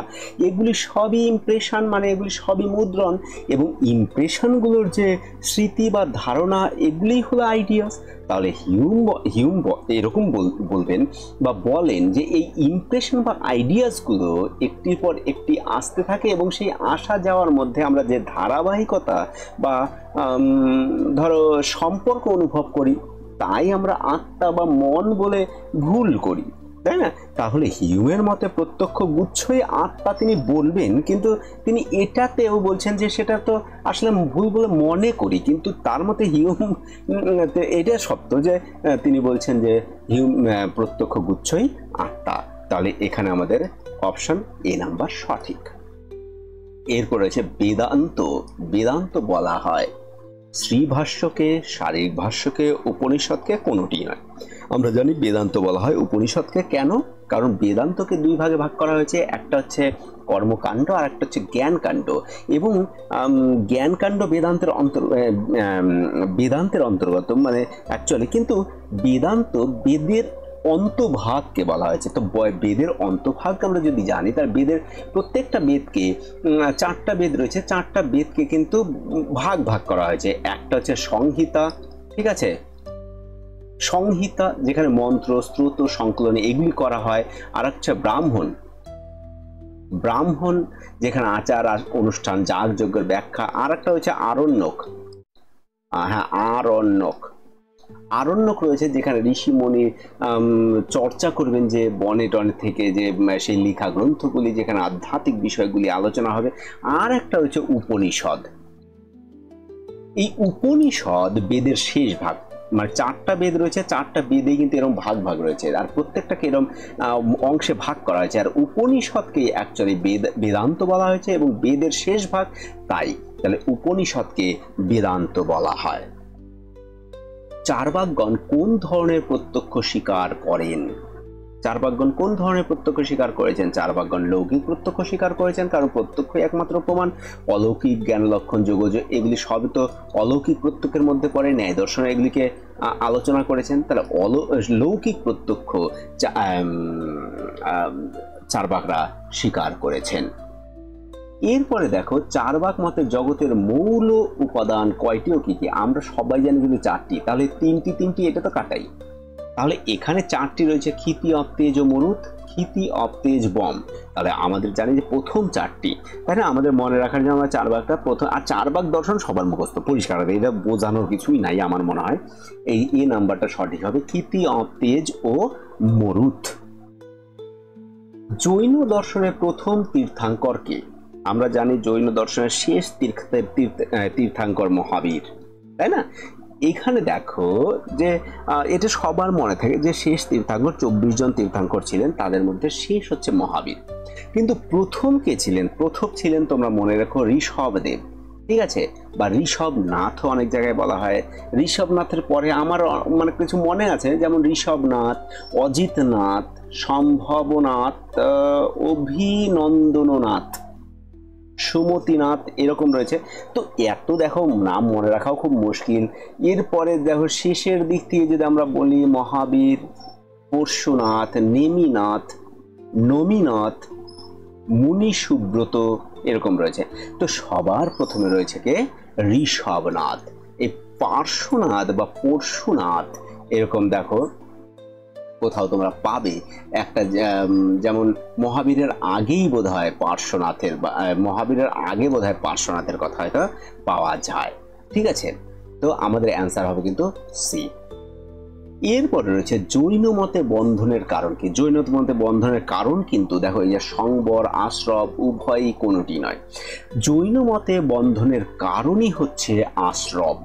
এগুলি সবই ইমপ্রেশন, মানে এগুলি সবই মুদ্রণ। এবং ইমপ্রেশনগুলোর যে স্মৃতি বা ধারণা, এগুলি হলো আইডিয়াস। তাহলে হিউম এরকম বলবেন বা বলেন যে এই ইমপ্রেশন বা আইডিয়াসগুলো একটির পর একটি আসতে থাকে এবং সেই আসা যাওয়ার মধ্যে আমরা যে ধারাবাহিকতা বা ধরো সম্পর্ক অনুভব করি, তাই আমরা আত্মা বা মন বলে ভুল করি, তাই না? তাহলে হিউমের মতে প্রত্যক্ষ গুচ্ছই আত্মা তিনি বলবেন, কিন্তু তিনি এটাতেও বলছেন যে সেটা তো আসলে ভুল বলে মনে করি। কিন্তু তার মতে হিউম এটা সত্য যে তিনি বলছেন যে প্রত্যক্ষ গুচ্ছই আত্মা। তাহলে এখানে আমাদের অপশন এ নাম্বার সঠিক। এরপর রয়েছে বেদান্ত। বেদান্ত বলা হয় শ্রীভাষ্যকে, শারীরিক ভাষ্যকে, উপনিষদকে, কোনোটি নয়। আমরা জানি বেদান্ত বলা হয় উপনিষদকে। কেন? কারণ বেদান্তকে দুই ভাগে ভাগ করা হয়েছে, একটা হচ্ছে কর্মকাণ্ড আর একটা হচ্ছে জ্ঞানকাণ্ড। এবং জ্ঞানকাণ্ড বেদান্তের অন্তর্গত, মানে অ্যাকচুয়ালি কিন্তু বেদান্ত বেদের অন্তভাগকে বলা হয়েছে। তো বেদের অন্তভাগকে আমরা যদি জানি, তার বেদের প্রত্যেকটা বেদকে, 4টা বেদ রয়েছে, 4টা বেদকে কিন্তু ভাগ ভাগ করা হয়েছে। একটা হচ্ছে সংহিতা, ঠিক আছে, সংহিতা যেখানে মন্ত্র, স্তোত্র, সংকলনী এগুলি করা হয়। আর হচ্ছে ব্রাহ্মণ, ব্রাহ্মণ যেখানে আচার অনুষ্ঠান, যাগযজ্ঞের ব্যাখ্যা। আর একটা হচ্ছে আরণ্যক, হ্যাঁ আরণ্যক, আরণ্যক রয়েছে যেখানে ঋষিমণি চর্চা করবেন যে বনে টনে থেকে যে সেই লেখা গ্রন্থগুলি, যেখানে আধ্যাত্মিক বিষয়গুলি আলোচনা হবে। আর একটা হচ্ছে উপনিষদ। এই উপনিষদ বেদের শেষ ভাগ, মানে 4টা বেদ রয়েছে, 4টা বেদেই কিন্তু এরকম ভাগ ভাগ রয়েছে, আর প্রত্যেকটাকে এরকম অংশে ভাগ করা হয়েছে। আর উপনিষদকে অ্যাকচুয়ালি বেদান্ত বলা হয়েছে এবং বেদের শেষ ভাগ, তাহলে উপনিষদকে বেদান্ত বলা হয়। চার্বাকগণ কোন ধরনের প্রত্যক্ষ স্বীকার করেন? চার্বাকগণ কোন ধরনের প্রত্যক্ষ স্বীকার করেছেন? চার্বাকগণ লৌকিক প্রত্যক্ষ স্বীকার করেছেন, কারণ প্রত্যক্ষই একমাত্র প্রমাণ। অলৌকিক জ্ঞান লক্ষণ যোগজ এগুলি সব তো অলৌকিক প্রত্যক্ষের মধ্যে পড়ে, ন্যায় দর্শন এগুলিকে আলোচনা করেছেন। তাহলে লৌকিক প্রত্যক্ষ চার্বাকরা স্বীকার করেছেন। এরপরে দেখো চার্বাক মতে জগতের মূল উপাদান কয়টি ও কি কি? আমরা সবাই জানি কিন্তু 4টি, তাহলে তিনটি এটা তো কাটাই। তাহলে এখানে 4টি রয়েছে, ক্ষিতি অবতেজ ও মরুত, ক্ষিতি অবতেজ বম। তাহলে আমাদের জানি যে প্রথম 4টি, তাই না? আমাদের মনে রাখার জন্য আমরা চার্বাকটা প্রথম, আর চার্বাক দর্শন সবার মুখস্থ পরিষ্কার হবে, এটা বোঝানোর কিছুই নাই আমার মনে হয়। এই নাম্বারটা সঠিক হবে, ক্ষিতি অবতেজ ও মরুত। জৈন দর্শনের প্রথম তীর্থাঙ্কর কে? আমরা জানি জৈন দর্শনের শেষ তীর্থাঙ্কর মহাবীর, তাই না? এখানে দেখো যে এটা সবার মনে থাকে যে শেষ তীর্থাঙ্কর 24 জন তীর্থাঙ্কর ছিলেন, তাদের মধ্যে শেষ হচ্ছে মহাবীর। কিন্তু প্রথম কে ছিলেন? প্রথম ছিলেন তোমরা মনে রাখো ঋষভদেব, ঠিক আছে, বা ঋষভনাথও অনেক জায়গায় বলা হয়। ঋষভনাথের পরে আমার মানে কিছু মনে আছে, যেমন ঋষভনাথ, অজিতনাথ, সম্ভবনাথ, অভিনন্দননাথ, সুমতিনাথ, এরকম রয়েছে। তো এত দেখো নাম মনে রাখাও খুব মুশকিল। এরপরে দেখো শেষের দিক থেকে যদি আমরা বলি মহাবীর, পরশুনাথ, নেমিনাথ, নমিনাথ, মুনি সুব্রত, এরকম রয়েছে। তো সবার প্রথমে রয়েছে কে? ঋষভনাথ। এই পার্শ্বনাথ বা পরশুনাথ এরকম দেখো কোথাও তোমরা পাবে একটা, যেমন মহাবীরের আগেই বোধহয় পার্শ্বনাথের, বা মহাবীরের আগে বোধহয় পার্শ্বনাথের কথা হয়তো পাওয়া যায়, ঠিক আছে? তো আমাদের অ্যান্সার হবে কিন্তু সি। এরপরে রয়েছে জৈন মতে বন্ধনের কারণ কি? জৈন মতে বন্ধনের কারণ কিন্তু দেখো এই যে সংবর, আশ্রব উভয়ই কোনোটি নয়। জৈন মতে বন্ধনের কারণই হচ্ছে আশ্রব,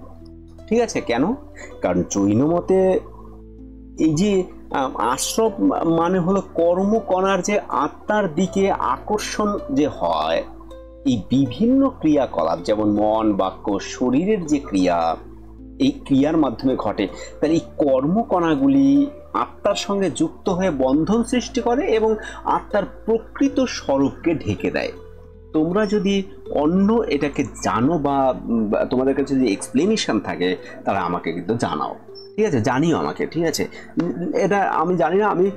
ঠিক আছে? কেন? কারণ জৈন মতে এই যে আশ্রব মানে হলো কর্মকণার যে আত্মার দিকে আকর্ষণ যে হয়, এই বিভিন্ন ক্রিয়াকলাপ যেমন মন, বাক্য, শরীরের যে ক্রিয়া, এই ক্রিয়ার মাধ্যমে ঘটে। তাহলে এই কর্মকণাগুলি আত্মার সঙ্গে যুক্ত হয়ে বন্ধন সৃষ্টি করে এবং আত্মার প্রকৃত স্বরূপকে ঢেকে দেয়। তোমরা যদি অন্য এটাকে জানো বা তোমাদের কাছে যদি এক্সপ্লেনেশন থাকে তাহলে আমাকে কিন্তু জানাও, ঠিক আছে? জানিও আমাকে, ঠিক আছে? এটা আমি জানি না, আমি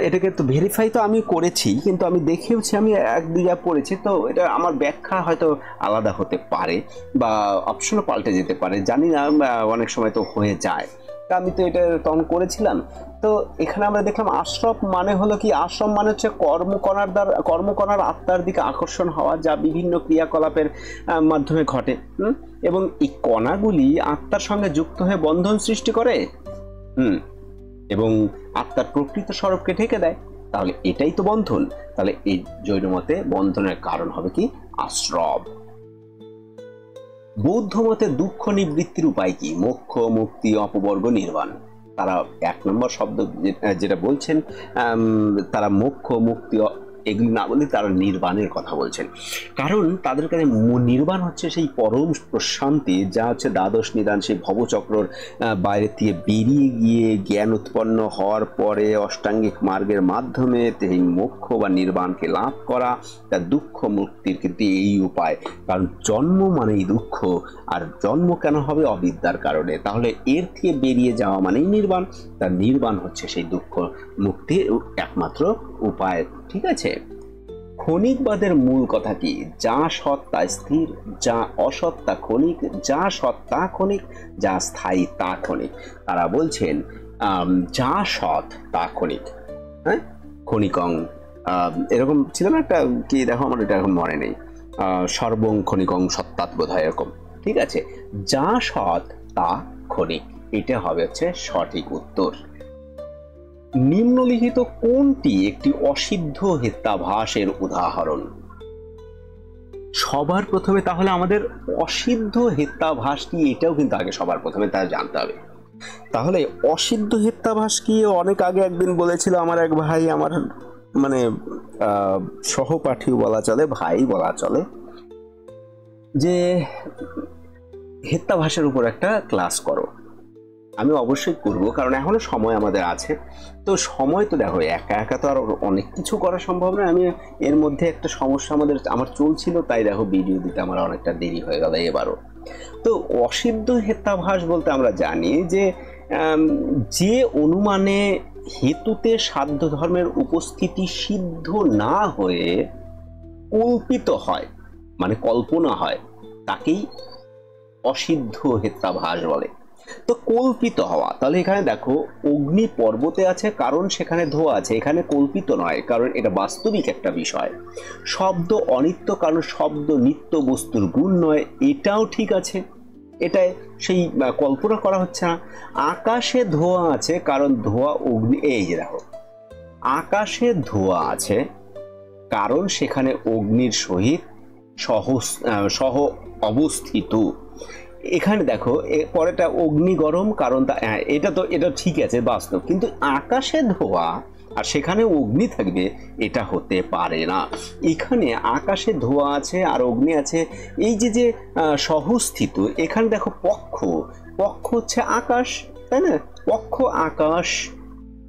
এটাকে তো ভেরিফাই তো আমি করেছি, কিন্তু আমি দেখেওছি, আমি 1-2 জায়গা পড়েছি, তো এটা আমার ব্যাখ্যা হয়তো আলাদা হতে পারে বা অপশনও পাল্টে যেতে পারে, জানি না, অনেক সময় তো হয়ে যায়। তা আমি তো এটা তখন করেছিলাম। তো এখানে আমরা দেখলাম আশ্রব মানে হলো কি? আশ্রম মানে হচ্ছে কর্মকণার আত্মার দিকে আকর্ষণ হওয়া, যা বিভিন্ন ক্রিয়াকলাপের মাধ্যমে ঘটে, এবং এই কণাগুলি আত্মার সঙ্গে যুক্ত হয়ে বন্ধন সৃষ্টি করে, এবং আত্মার প্রকৃত স্বরূপকে ঢেকে দেয়। তাহলে এটাই তো বন্ধন। তাহলে এই জৈন মতে বন্ধনের কারণ হবে কি? আশ্রব। বৌদ্ধ মতে দুঃখ নিবৃত্তির উপায় কি? মোক্ষ, মুক্তি, অপবর্গ, নির্বাণ। তারা 1 নম্বর শব্দ যেটা বলছেন, তারা মোক্ষ, মুক্তি এগুলি না বলে তারা নির্বাণের কথা বলছেন। কারণ তাদের কাছে নির্বাণ হচ্ছে সেই পরম প্রশান্তি, যা হচ্ছে দ্বাদশ নিদান, সেই ভবচক্রর বাইরে থেকে বেরিয়ে গিয়ে জ্ঞান উৎপন্ন হওয়ার পরে অষ্টাঙ্গিক মার্গের মাধ্যমে এই মোক্ষ বা নির্বাণকে লাভ করা। তার দুঃখ মুক্তির কিন্তু এই উপায়, কারণ জন্ম মানেই দুঃখ, আর জন্ম কেন হবে? অবিদ্যার কারণে। তাহলে এর থেকে বেরিয়ে যাওয়া মানেই নির্বাণ। তার নির্বাণ হচ্ছে সেই দুঃখ মুক্তির একমাত্র উপায়, ঠিক আছে? ক্ষণিকবাদের মূল কথা কি? যা সৎ তা স্থির, যা অসৎ তা ক্ষণিক, যা সৎ তা ক্ষণিক, যা স্থায়ী তা ক্ষণিক। তারা বলছেন যা সৎ তা ক্ষণিক, হ্যাঁ, ক্ষণিকং, এরকম ছিল না একটা, কি দেখো আমার এটা এখন মনে নেই, সর্বং ক্ষণিকং সত্তাৎ বোধ হয় এরকম, ঠিক আছে? যা সৎ তা ক্ষণিক, এটা হবে হচ্ছে সঠিক উত্তর। নিম্নলিখিত কোনটি একটি অসিদ্ধ হেত্যাভাসের উদাহরণ? সবার প্রথমে তাহলে আমাদের অসিদ্ধ হেত্যাভাস কি এটাও কিন্তু আগে সবার প্রথমে তা জানতে হবে। তাহলে অসিদ্ধ হেত্যাভাস কি অনেক আগে একদিন বলেছিল আমার এক ভাই, আমার মানে সহপাঠীও বলা চলে, ভাই বলা চলে, যে হেত্যাভাসের উপর একটা ক্লাস করো। আমি অবশ্যই করব, কারণ এখনো সময় আমাদের আছে। তো সময় তো দেখো একা একা তো আর অনেক কিছু করা সম্ভব নয়। আমি এর মধ্যে একটা সমস্যা আমার চলছিল, তাই দেখো ভিডিও দিতে আমার অনেকটা দেরি হয়ে গেল এবারও। তো অসিদ্ধ হেত্যাভাস বলতে আমরা জানি যে যে অনুমানে হেতুতে সাধ্য ধর্মের উপস্থিতি সিদ্ধ না হয়ে কল্পিত হয়, মানে কল্পনা হয়, তাকেই অসিদ্ধ হেত্যাভাস বলে। তো কল্পিত হওয়া, তাহলে এখানে দেখো অগ্নি পর্বতে আছে কারণ সেখানে ধোঁয়া আছে, এখানে কল্পিত নয় কারণ এটা বাস্তবিক একটা বিষয়। শব্দ অনিত্য কারণ শব্দ নিত্য বস্তুর গুণ নয়, এটাও ঠিক আছে, এটাই সেই কল্পনা করা হচ্ছে না। আকাশে ধোঁয়া আছে কারণ ধোঁয়া অগ্নি, এই যে দেখো আকাশে ধোঁয়া আছে কারণ সেখানে অগ্নির সহিত সহ অবস্থিত। এখানে দেখো পরেটা অগ্নি গরম কারণ এটা ঠিক আছে বাস্তব, কিন্তু আকাশে ধোঁয়া আর সেখানে অগ্নি থাকবে এটা হতে পারে না। এখানে আকাশে ধোঁয়া আছে আর অগ্নি আছে, এই যে সহস্থিত, এখানে দেখো পক্ষ হচ্ছে আকাশ, তাই না? পক্ষ আকাশ,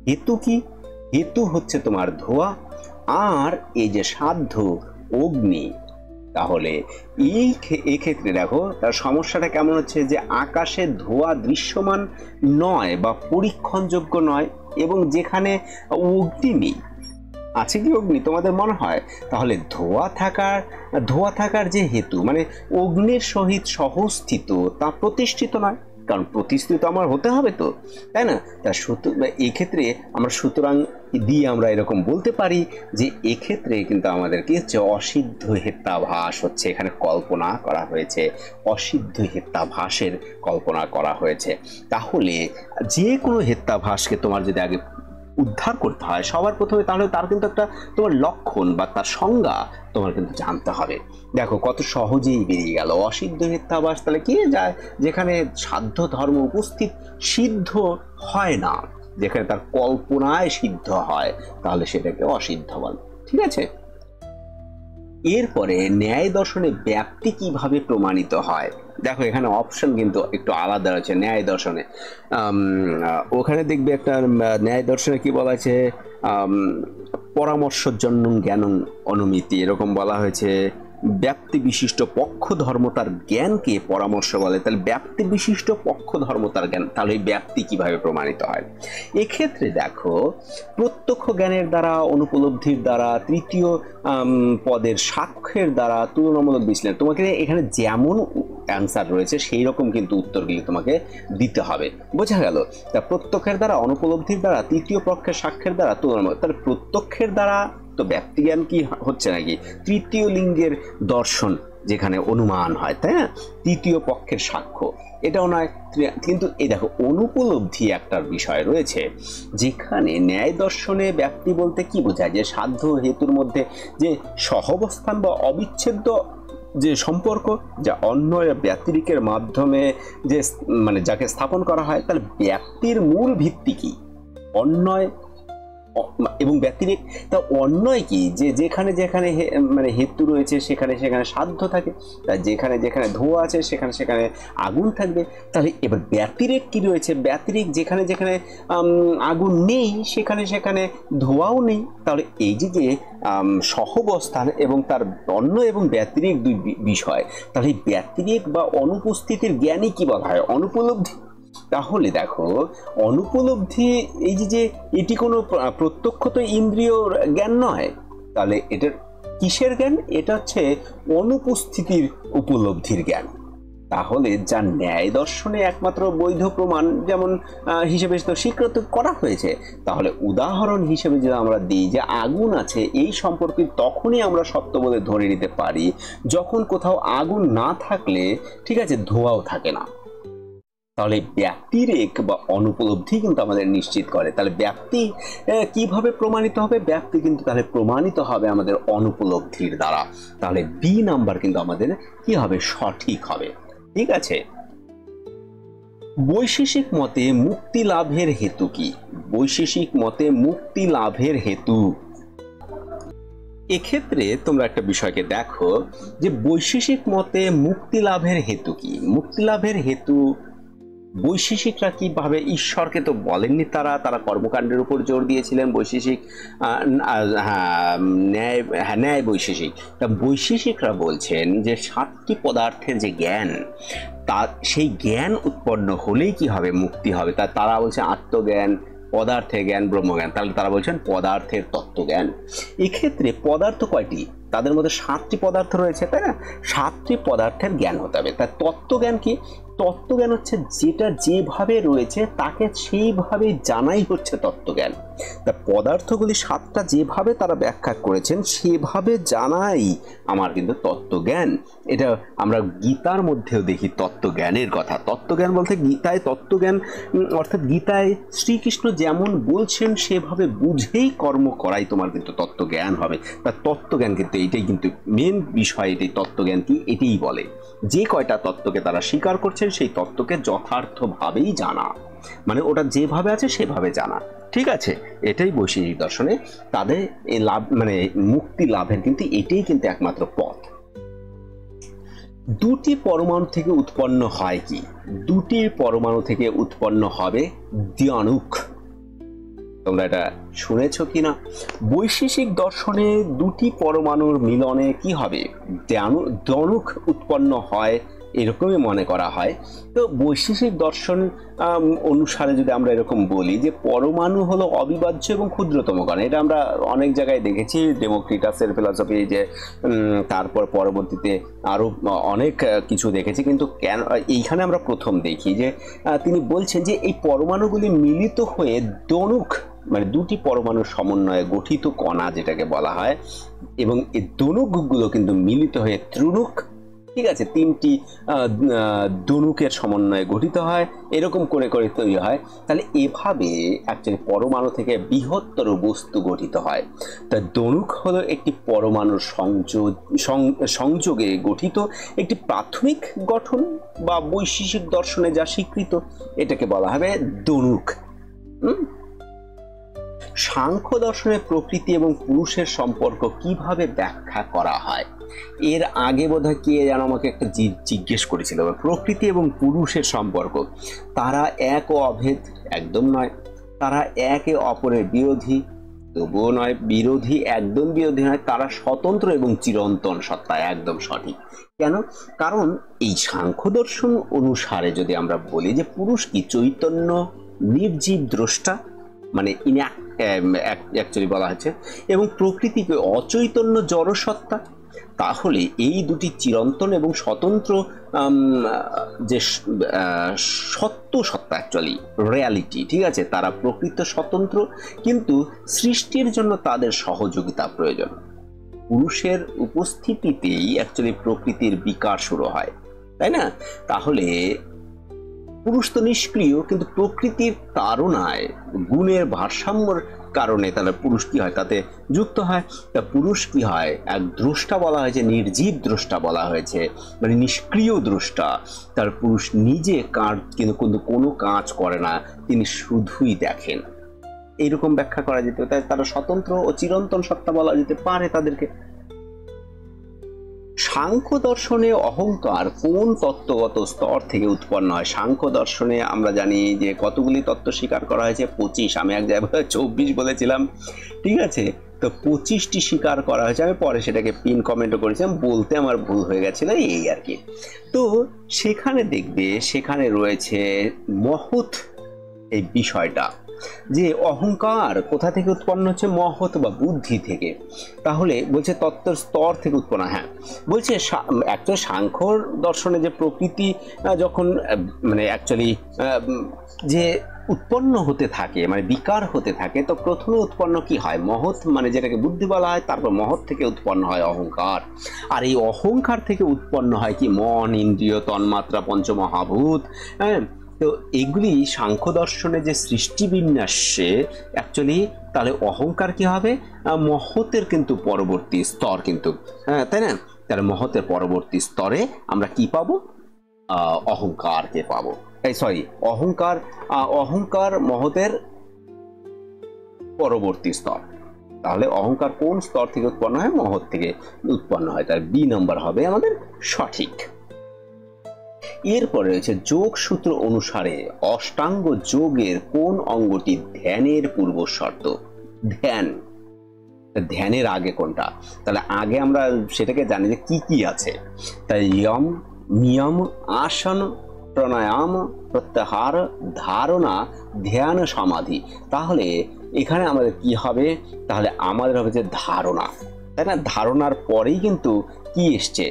হেতু কি? হেতু হচ্ছে তোমার ধোঁয়া, আর এই যে সাধ্য অগ্নি। তাহলে এই ক্ষেত্রে দেখো তার সমস্যাটা কেমন হচ্ছে, যে আকাশে ধোঁয়া দৃশ্যমান নয় বা পরীক্ষণযোগ্য নয়, এবং যেখানে অগ্নি নেই। আছে কি অগ্নি তোমাদের মনে হয়? তাহলে ধোঁয়া থাকার যে হেতু, মানে অগ্নির সহিত সহস্থিত, তা প্রতিষ্ঠিত নয়, কারণ প্রতিষ্ঠিত আমার হতে হবে তো, তাই না? তা এই ক্ষেত্রে আমরা সুতরাং দিয়ে আমরা এরকম বলতে পারি যে এক্ষেত্রে কিন্তু আমাদেরকে হচ্ছে অসিদ্ধ হেত্যাভাস হচ্ছে এখানে কল্পনা করা হয়েছে, অসিদ্ধ হেত্যাভাসের কল্পনা করা হয়েছে। তাহলে যে কোনো হেত্যাভাসকে তোমার যদি আগে উদ্ধার করতে হয় সবার প্রথমে, তাহলে তার কিন্তু একটা তোমার লক্ষণ বা তার সংজ্ঞা তোমার কিন্তু জানতে হবে। দেখো কত সহজেই বেরিয়ে গেল অসিদ্ধ হেত্যাভাস। তাহলে কি যায়, যেখানে সাধ্য ধর্ম উপস্থিত সিদ্ধ হয় না, যেখানে তার কল্পনায় সিদ্ধ হয়, তাহলে সেটাকে অসিদ্ধ বলে। ঠিক আছে, এরপরে ন্যায় দর্শনে ব্যাপ্তি কিভাবে প্রমাণিত হয়? দেখো এখানে অপশন কিন্তু একটু আলাদা রয়েছে ন্যায় দর্শনে। ওখানে দেখবে একটা ন্যায় দর্শনে কি বলা আছে, পরামর্শজন্য জ্ঞান অনুমিতি এরকম বলা হয়েছে। ব্যাপ্তি বিশিষ্ট পক্ষ ধর্ম তার জ্ঞানকে পরামর্শ বলে। তাহলে ব্যাপ্তি বিশিষ্ট পক্ষ ধর্ম তার জ্ঞান, তাহলে এই ব্যাপ্তি কিভাবে প্রমাণিত হয়? এক্ষেত্রে দেখো প্রত্যক্ষ জ্ঞানের দ্বারা, অনুপলব্ধির দ্বারা, তৃতীয় পদের সাক্ষ্যের দ্বারা, তুলনামূলক বিশ্লেষণ, তোমাকে এখানে যেমন অ্যান্সার রয়েছে সেই রকম কিন্তু উত্তরগুলি তোমাকে দিতে হবে। বোঝা গেল? তা প্রত্যক্ষের দ্বারা, অনুপলব্ধির দ্বারা, তৃতীয় পক্ষের সাক্ষ্যের দ্বারা, তুলনামূলক। তাহলে প্রত্যক্ষের দ্বারা তো ব্যক্তি জ্ঞান কি হচ্ছে নাকি, তৃতীয় লিঙ্গের দর্শন যেখানে অনুমান হয়, তাই না? তৃতীয় পক্ষের সাক্ষ্য এটাও নয়, কিন্তু এই দেখো অনুপলব্ধি একটা বিষয় রয়েছে, যেখানে ন্যায় দর্শনে ব্যক্তি বলতে কি বোঝায়, যে সাধ্য হেতুর মধ্যে যে সহাবস্থান বা অবিচ্ছেদ্য যে সম্পর্ক, যা অন্য ব্যতিরিকের মাধ্যমে যে মানে যাকে স্থাপন করা হয়। তাহলে ব্যক্তির মূল ভিত্তি কি? অন্যয় এবং ব্যতিরেক। তা অন্যয় কি, যে যেখানে যেখানে মানে হেতু রয়েছে সেখানে সেখানে সাধ্য থাকে, তাই যেখানে যেখানে ধোঁয়া আছে সেখানে সেখানে আগুন থাকবে। তাহলে এবার ব্যতিরেক কি রয়েছে? ব্যতিরেক যেখানে যেখানে আগুন নেই সেখানে সেখানে ধোঁয়াও নেই। তাহলে এই যে সহাবস্থান এবং তার অন্য এবং ব্যতিরেক দুই বিষয়, তাহলে ব্যতিরেক বা অনুপস্থিতির জ্ঞানই কি বলা হয়? অনুপলব্ধি। তাহলে দেখো অনুপলব্ধি, এই যে এটি কোনো প্রত্যক্ষ তো ইন্দ্রিয় জ্ঞান নয়, তাহলে এটার কিসের জ্ঞান? এটা হচ্ছে অনুপস্থিতির উপলব্ধির জ্ঞান। তাহলে যা ন্যায় দর্শনে একমাত্র বৈধ প্রমাণ যেমন হিসেবে তো স্বীকৃত করা হয়েছে, তাহলে উদাহরণ হিসেবে যদি আমরা দিই যে আগুন আছে, এই সম্পর্কে তখনই আমরা সত্য বলে ধরে নিতে পারি যখন কোথাও আগুন না থাকলে, ঠিক আছে, ধোঁয়াও থাকে না। তাহলে ব্যক্তিরেক বা অনুপলব্ধি কিন্তু আমাদের নিশ্চিত করে। তাহলে ব্যক্তি কিভাবে প্রমাণিত হবে? ব্যক্তি কিন্তু তাহলে প্রমাণিত হবে আমাদের অনুপলব্ধির দ্বারা। তাহলে বি নাম্বার কিন্তু আমাদের কি হবে? সঠিক হবে। ঠিক আছে, বৈশেষিক মতে মুক্তি লাভের হেতু কি? বৈশেষিক মতে মুক্তি লাভের হেতু, এক্ষেত্রে তোমরা একটা বিষয়কে দেখো যে বৈশেষিক মতে মুক্তি লাভের হেতু কি। মুক্তি লাভের হেতু বৈশেষিকরা কিভাবে, ঈশ্বরকে তো বলেননি, তারা কর্মকাণ্ডের উপর জোর দিয়েছিলেন। বৈশেষিক ন্যায় বৈশেষিক। তা বৈশেষিকরা বলছেন যে 7টি পদার্থের যে জ্ঞান, তা সেই জ্ঞান উৎপন্ন হলেই কি হবে? মুক্তি হবে। তারা বলছে আত্মজ্ঞান, পদার্থের জ্ঞান, ব্রহ্মজ্ঞান। তাহলে তারা বলছেন পদার্থের তত্ত্বজ্ঞান। এক্ষেত্রে পদার্থ কয়টি? তাদের মধ্যে 7টি পদার্থ রয়েছে, তাই না? 7টি পদার্থের জ্ঞান হতে হবে। তাই তত্ত্বজ্ঞান কি? তত্ত্বজ্ঞান হচ্ছে যেটা যেভাবে রয়েছে তাকে সেইভাবে জানাই হচ্ছে তত্ত্বজ্ঞান। তা পদার্থগুলি 7টা যেভাবে তারা ব্যাখ্যা করেছেন সেভাবে জানাই আমার কিন্তু তত্ত্বজ্ঞান। এটা আমরা গীতার মধ্যেও দেখি তত্ত্বজ্ঞানের কথা। তত্ত্বজ্ঞান বলতে গীতায় তত্ত্বজ্ঞান অর্থাৎ গীতায় শ্রীকৃষ্ণ যেমন বলছেন সেভাবে বুঝেই কর্ম করাই তোমার কিন্তু তত্ত্বজ্ঞান হবে। তা তত্ত্বজ্ঞান কিন্তু এইটাই কিন্তু মেন বিষয়। এটাই তত্ত্বজ্ঞান কি, এটাই বলে যে কয়টা তত্ত্বকে তারা স্বীকার করছেন সেই তত্ত্বকে যথার্থভাবেই জানা, মানে ওটা যেভাবে আছে সেভাবে জানা। ঠিক আছে, এটাই বৈশেষিক দর্শনে তাদের এই লাভ, মানে মুক্তি লাভের কিন্তু এটাই কিন্তু একমাত্র পথ। দুটি পরমাণু থেকে উৎপন্ন হয় কি? দুটি পরমাণু থেকে উৎপন্ন হবে দ্বনুক। তোমরা এটা শুনেছ কিনা? বৈশেষিক দর্শনে দুটি পরমাণুর মিলনে কি হবে? দ্বনুক উৎপন্ন হয়, এরকমই মনে করা হয়। তো বৈশেষিক দর্শন অনুসারে যদি আমরা এরকম বলি যে পরমাণু হলো অবিভাজ্য এবং ক্ষুদ্রতম কণা, এটা আমরা অনেক জায়গায় দেখেছি, ডেমোক্রিটাসের ফিলসফি, যে তারপর পরবর্তীতে আরো অনেক কিছু দেখেছি, কিন্তু কেন এইখানে আমরা প্রথম দেখি যে তিনি বলছেন যে এই পরমাণুগুলি মিলিত হয়ে দ্বনুক, মানে দুটি পরমাণুর সমন্বয়ে গঠিত কণা যেটাকে বলা হয়, এবং এই দ্বনুকগুলো কিন্তু মিলিত হয়ে ত্রিনুক, ঠিক আছে, 3টি দ্বনুকের সমন্বয়ে গঠিত হয়, এরকম করে করে তৈরি হয়। তাহলে এভাবে অ্যাকচুয়ালি পরমাণু থেকে বৃহত্তর বস্তু গঠিত হয়। তা দ্বনুক হলো একটি পরমাণুর সংযোগে গঠিত একটি প্রাথমিক গঠন, বা বৈশেষিক দর্শনে যা স্বীকৃত এটাকে বলা হবে দ্বনুক। সাংখ্য দর্শনে প্রকৃতি এবং পুরুষের সম্পর্ক কিভাবে ব্যাখ্যা করা হয়? এর আগে বোধহয় কে যেন আমাকে একটা জিজ্ঞেস করেছিল, প্রকৃতি এবং পুরুষের সম্পর্ক, তারা এক ও অভেদ, একদম নয়। তারা একে অপরের বিরোধী, তবুও নয়। বিরোধী, একদম বিরোধী নয়। তারা স্বতন্ত্র এবং চিরন্তন সত্তা, একদম সঠিক। কেন? কারণ এই সাংখ্য দর্শন অনুসারে যদি আমরা বলি যে পুরুষ কি? চৈতন্য নির্জীব দ্রষ্টা, মানে অ্যাকচুয়ালি বলা হচ্ছে, এবং প্রকৃতিকে অচৈতন্য জড়সত্তা। তাহলে এই দুটি চিরন্তন এবং স্বতন্ত্র যে সত্য সত্তা, অ্যাকচুয়ালি রিয়ালিটি, ঠিক আছে, তারা প্রকৃত স্বতন্ত্র, কিন্তু সৃষ্টির জন্য তাদের সহযোগিতা প্রয়োজন। পুরুষের উপস্থিতিতেই অ্যাকচুয়ালি প্রকৃতির বিকাশ শুরু হয়, তাই না? তাহলে পুরুষ তো নিষ্ক্রিয়, কিন্তু প্রকৃতির তাড়নায় গুণের ভারসাম্যর কারণে তাহলে পুরুষ কি হয়? তাতে যুক্ত হয়। তা পুরুষ কি হয়? এক দ্রষ্টা বলা হয়েছে, নির্জীব দ্রষ্টা বলা হয়েছে, মানে নিষ্ক্রিয় দ্রষ্টা। তার পুরুষ নিজে কাজ, কিন্তু কোনো কাজ করে না, তিনি শুধুই দেখেন। এইরকম ব্যাখ্যা করা যেতে পারে। তাই তারা স্বতন্ত্র ও চিরন্তন সত্তা বলা যেতে পারে তাদেরকে। সাংখ্য দর্শনে অহংকার কোন তত্ত্বগত স্তর থেকে উৎপন্ন হয়? সাংখ্য দর্শনে আমরা জানি যে কতগুলি তত্ত্ব স্বীকার করা হয়েছে? 25। আমি এক জায়গায় 24 বলেছিলাম, ঠিক আছে? তো 25টি স্বীকার করা হয়েছে। আমি পরে সেটাকে পিন কমেন্টও করেছিলাম, বলতে আমার ভুল হয়ে গেছিল, এই আর কি। তো সেখানে দেখবে, সেখানে রয়েছে মহৎ এই বিষয়টা, যে অহংকার কোথা থেকে উৎপন্ন হচ্ছে? মহৎ বা বুদ্ধি থেকে। তাহলে বলছে তত্ত্বের স্তর থেকে উৎপন্ন। হ্যাঁ, বলছে অ্যাকচুয়ালি সাংখ্য দর্শনে যে প্রকৃতি যখন মানে অ্যাকচুয়ালি যে উৎপন্ন হতে থাকে, মানে বিকার হতে থাকে, তো প্রথমে উৎপন্ন কি হয়? মহৎ, মানে যেটাকে বুদ্ধি বলা হয়। তারপর মহৎ থেকে উৎপন্ন হয় অহংকার। আর এই অহংকার থেকে উৎপন্ন হয় কি? মন, ইন্দ্রিয়, তন্মাত্রা, পঞ্চমহাভূত। হ্যাঁ, তো এগুলি সাংখ্য দর্শনে যে সৃষ্টি বিন্যাসে অ্যাকচুয়ালি তাহলে অহংকার কি হবে, মহতের কিন্তু পরবর্তী স্তর কিন্তু, হ্যাঁ তাই না? তাহলে মহতের পরবর্তী স্তরে আমরা কি পাবো, অহংকারকে পাবো। এই সরি, অহংকার, অহংকার মহতের পরবর্তী স্তর। তাহলে অহংকার কোন স্তর থেকে উৎপন্ন হয়, মহৎ থেকে উৎপন্ন হয়, তার বি নম্বর হবে আমাদের সঠিক। এরপরে রয়েছে যোগ সূত্র অনুসারে অষ্টাঙ্গ যোগের কোন অঙ্গটি ধ্যানের পূর্ব শর্ত। ধ্যান, ধ্যানের আগে কোনটা? তাহলে আগে আমরা সেটাকে জানি যে কি কি আছে। তাই ইয়ম, নিয়ম, আসন, প্রাণায়াম, প্রত্যাহার, ধারণা, ধ্যান, সমাধি। তাহলে এখানে আমাদের কি হবে, তাহলে আমাদের হবে যে ধারণা, তাই না? ধারণার পরেই কিন্তু কি এসছে,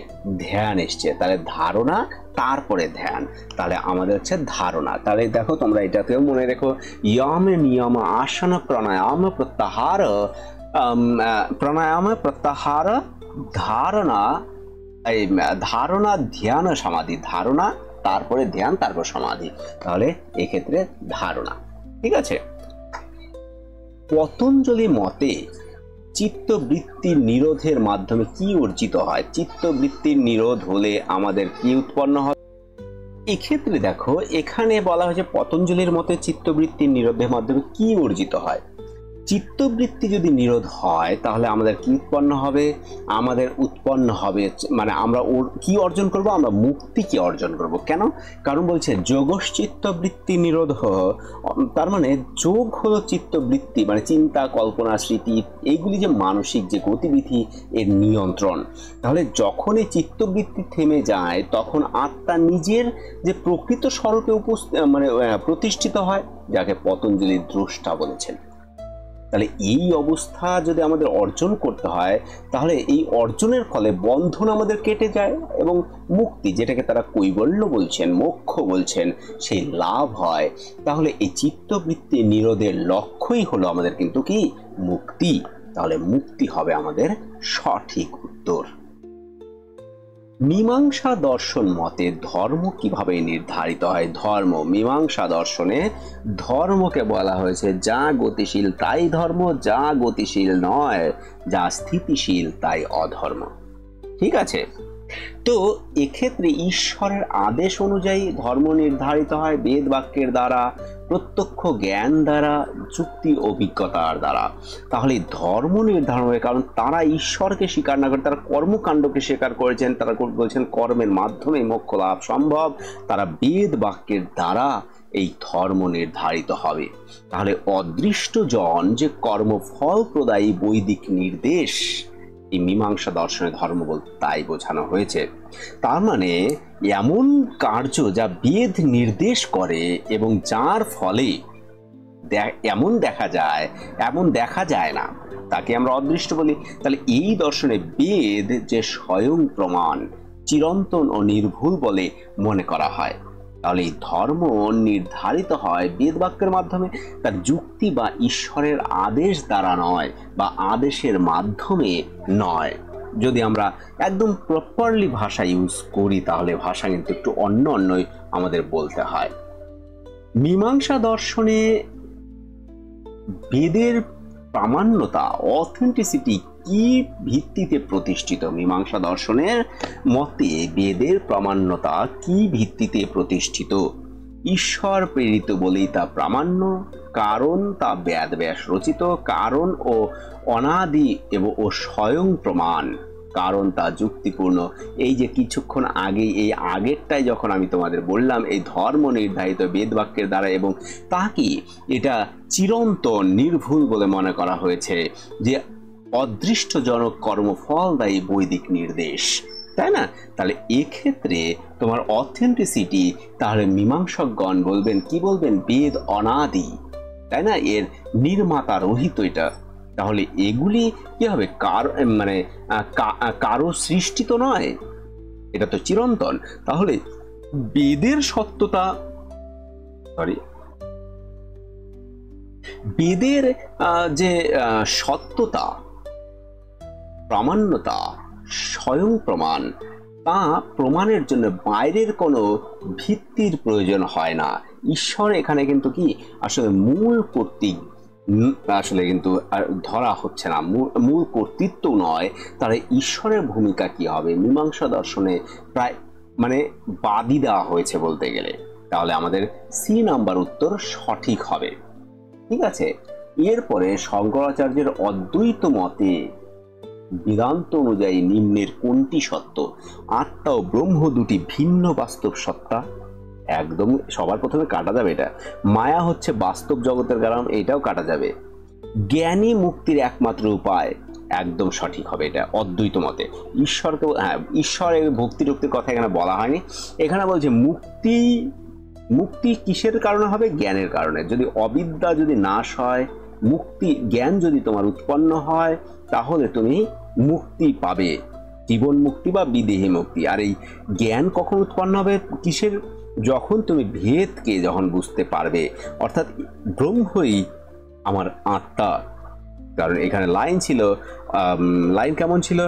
ধ্যান এসছে। তাহলে ধারণা তারপরে ধ্যান, তাহলে আমাদের হচ্ছে ধারণা। তাহলে দেখো তোমরা এটাতেও মনে রেখো, ইয়ম, নিয়ম, আসন, প্রাণায়াম, প্রত্যাহার, প্রাণায়াম, প্রত্যাহার, ধারণা, এই ধারণা, ধ্যান, সমাধি। ধারণা তারপরে ধ্যান তারপর সমাধি, তাহলে এক্ষেত্রে ধারণা। ঠিক আছে। পতঞ্জলি মতে চিত্তবৃত্তির নিরোধের মাধ্যমে কি অর্জিত হয়? চিত্তবৃত্তির নিরোধ হলে আমাদের কি উৎপন্ন হয়? এক্ষেত্রে দেখো এখানে বলা হয়েছে পতঞ্জলির মতে চিত্তবৃত্তির নিরোধের মাধ্যমে কি অর্জিত হয়। চিত্তবৃত্তি যদি নিরোধ হয় তাহলে আমাদের কি উৎপন্ন হবে, আমাদের উৎপন্ন হবে মানে আমরা কি অর্জন করব, আমরা মুক্তিকে অর্জন করব। কেন? কারণ বলছে যোগশ্চিত্তবৃত্তি নিরোধ, তার মানে যোগ হলো চিত্তবৃত্তি, মানে চিন্তা, কল্পনা, স্মৃতি, এইগুলি যে মানসিক যে গতিবিধি এর নিয়ন্ত্রণ। তাহলে যখন এই চিত্তবৃত্তি থেমে যায় তখন আত্মা নিজের যে প্রকৃত স্বরূপে মানে প্রতিষ্ঠিত হয়, যাকে পতঞ্জলি দ্রষ্টা বলেছেন। তাহলে এই অবস্থা যদি আমাদের অর্জন করতে হয় তাহলে এই অর্জনের ফলে বন্ধন আমাদের কেটে যায় এবং মুক্তি, যেটাকে তারা কৈবল্য বলছেন, মোক্ষ বলছেন, সেই লাভ হয়। তাহলে এই চিত্তবৃত্তি নিরোধের লক্ষ্যই হলো আমাদের কিন্তু কি, মুক্তি। তাহলে মুক্তি হবে আমাদের সঠিক উত্তর। মীমাংসা দর্শন মতে ধর্ম কিভাবে নির্ধারিত হয়? ধর্ম, মীমাংসা দর্শনে ধর্মকে বলা হয়েছে যা গতিশীল তাই ধর্ম, যা গতিশীল নয়, যা স্থিতিশীল তাই অধর্ম। ঠিক আছে। তো এক্ষেত্রে ঈশ্বরের আদেশ অনুযায়ী ধর্ম নির্ধারিত হয় বেদ বাক্যের দ্বারা, প্রত্যক্ষ জ্ঞান দ্বারা, যুক্তি অভিজ্ঞতার দ্বারা। তাহলে ধর্ম নির্ধারণ হয় কারণ তারা ঈশ্বরকে স্বীকার না করে তারা কর্মকাণ্ডকে স্বীকার করেছেন। তারা বলছেন কর্মের মাধ্যমে মোক্ষ লাভ সম্ভব। তারা বেদ বাক্যের দ্বারা এই ধর্ম নির্ধারিত হবে। তাহলে অদৃষ্ট জন যে কর্মফল প্রদায়ী বৈদিক নির্দেশ, এই মীমাংসা দর্শনে ধর্ম বলতে তাই বোঝানো হয়েছে। তার মানে এমন কার্য যা বেদ নির্দেশ করে এবং যার ফলে এমন দেখা যায় না, তাকে আমরা অদৃষ্ট বলি। তাহলে এই দর্শনে বেদ যে স্বয়ং প্রমাণ, চিরন্তন ও নির্ভুল বলে মনে করা হয়। তাহলে এই ধর্ম নির্ধারিত হয় বেদ বাক্যের মাধ্যমে, তার যুক্তি বা ঈশ্বরের আদেশ দ্বারা নয়, বা আদেশের মাধ্যমে নয়। যদি আমরা একদম প্রপারলি ভাষা ইউজ করি তাহলে ভাষা কিন্তু একটু অন্যই আমাদের বলতে হয়। মীমাংসা দর্শনে বেদের প্রামাণ্যতা, অথেন্টিসিটি কি ভিত্তিতে প্রতিষ্ঠিত? মীমাংসা দর্শনের মতে বেদের প্রামাণ্যতা কি ভিত্তিতে প্রতিষ্ঠিত? ঈশ্বর প্রেরিত বলেই তা প্রামাণ্য, কারণ তা বেদব্যাস রচিত, কারণ ও অনাদি এবং ও স্বয়ং প্রমাণ, কারণ তা যুক্তিপূর্ণ। এই যে কিছুক্ষণ আগেই এই আগেরটাই যখন আমি তোমাদের বললাম এই ধর্ম নির্ধারিত বেদ বাক্যের দ্বারা এবং তা কি এটা চিরন্তন নির্ভুল বলে মনে করা হয়েছে, যে অদৃষ্টজনক কর্মফল দায়ী বৈদিক নির্দেশ, তাই না? তাহলে এক্ষেত্রে তোমার অথেন্টিসিটি, তাহলে মীমাংসকগণ বলবেন কি বলবেন, বেদ অনাদি, তাই না, এর নির্মাতা রহিত এটা। তাহলে এগুলি কি হবে, কারো সৃষ্টি তো নয়, এটা তো চিরন্তন। তাহলে বেদের সত্যতা, বেদের যে সত্যতা, প্রামাণ্যতা, স্বয়ং প্রমাণ, তা প্রমাণের জন্য বাইরের কোনো ভিত্তির প্রয়োজন হয় না। ঈশ্বর এখানে কিন্তু কি আসলে মূল কর্তৃক আসলে কিন্তু ধরা হচ্ছে না, মূল কর্তৃত্ব নয়। তাহলে ঈশ্বরের ভূমিকা কি হবে মীমাংসা দর্শনে প্রায় মানে বাদই দেওয়া হয়েছে বলতে গেলে। তাহলে আমাদের সি নাম্বার উত্তর সঠিক হবে। ঠিক আছে, এরপরে শঙ্করাচার্যের অদ্বৈত মতে বেদান্ত অনুযায়ী নিম্নের কোনটি সত্য? আত্মা ও ব্রহ্ম দুটি ভিন্ন বাস্তব সত্তা। একদম সবার প্রথমে কাটা যাবে এটা। মায়া হচ্ছে বাস্তব জগতের কারণ, এটাও কাটা যাবে। জ্ঞানী মুক্তির একমাত্র উপায়, একদম সঠিক হবে এটা অদ্বৈত মতে। ঈশ্বরকে ঈশ্বর ভক্তি টক্তির কথা এখানে বলা হয়নি, এখানে বলছে মুক্তি। মুক্তি কিসের কারণে হবে? জ্ঞানের কারণে। যদি অবিদ্যা যদি নাশ হয়, মুক্তি জ্ঞান যদি তোমার উৎপন্ন হয়, তাহলে তুমি মুক্তি পাবে, জীবন মুক্তি বা বিদেহী মুক্তি। আর এই জ্ঞান কখন উৎপন্ন হবে? কিসের? যখন তুমি ভেদকে যখন বুঝতে পারবে, অর্থাৎ ব্রহ্মই আমার আত্মা। কারণ এখানে লাইন ছিল, লাইন কেমন ছিল?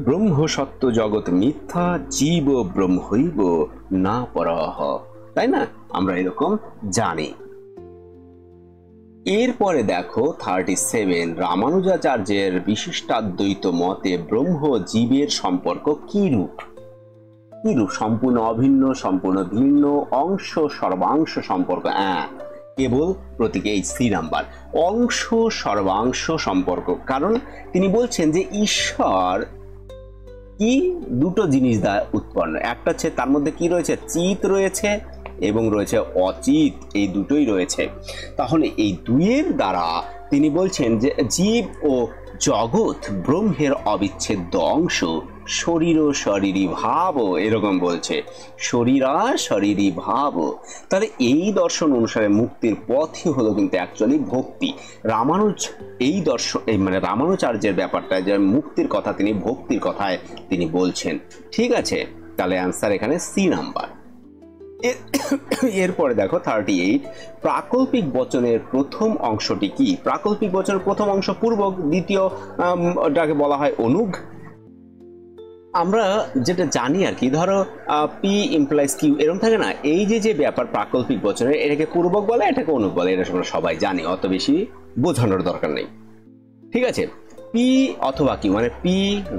ব্রহ্ম সত্য জগৎ মিথ্যা, জীব ব্রহ্মৈব না পরহ। তাই না? আমরা এরকম জানি। এরপরে দেখো 37, রামানুজাচার্যের বিশিষ্টাদ্বৈত মতে ব্রহ্ম জীবের সম্পর্ক কি রূপ? কি রূপ? সম্পূর্ণ অভিন্ন, সম্পূর্ণ ভিন্ন, অংশ সর্বাংশ সম্পর্ক। কেবল প্রতীক এই সি নাম্বার, অংশ সর্বাংশ সম্পর্ক। কারণ তিনি বলছেন যে ঈশ্বর কি দুটো জিনিস দ্বারা উৎপন্ন। একটা হচ্ছে তার মধ্যে কি রয়েছে? চিত রয়েছে এবং রয়েছে অচিত, এই দুটোই রয়েছে। তাহলে এই দুইয়ের দ্বারা তিনি বলছেন যে জীব ও জগৎ ব্রহ্মের অবিচ্ছেদ্য অংশ, শরীর ও শরীরী ভাব, এরকম বলছে, শরীরা শরীরী ভাব। তাহলে এই দর্শন অনুসারে মুক্তির পথই হলো কিন্তু অ্যাকচুয়ালি ভক্তি। রামানুজ এই দর্শন মানে রামানুচার্যের ব্যাপারটা যে মুক্তির কথা তিনি ভক্তির কথায় তিনি বলছেন। ঠিক আছে, তাহলে অ্যান্সার এখানে সি নাম্বার। এরপরে দেখো 38, প্রাকল্পিক বচনের প্রথম অংশটি কি? প্রাকল্পিক বচনের প্রথম অংশ পূর্বক, দ্বিতীয়টাকে বলা হয় অনুগ। আমরা যেটা জানি আর কি, ধরো পি ইমপ্লাইজ কিউ এরকম থাকে না, এই যে ব্যাপার প্রাকল্পিক বচনের, এটাকে পূর্বক বলে, এটাকে অনুগ বলে, এটা আমরা সবাই জানি, অত বেশি বোঝানোর দরকার নেই। ঠিক আছে, পি অথবা কিউ মানে পি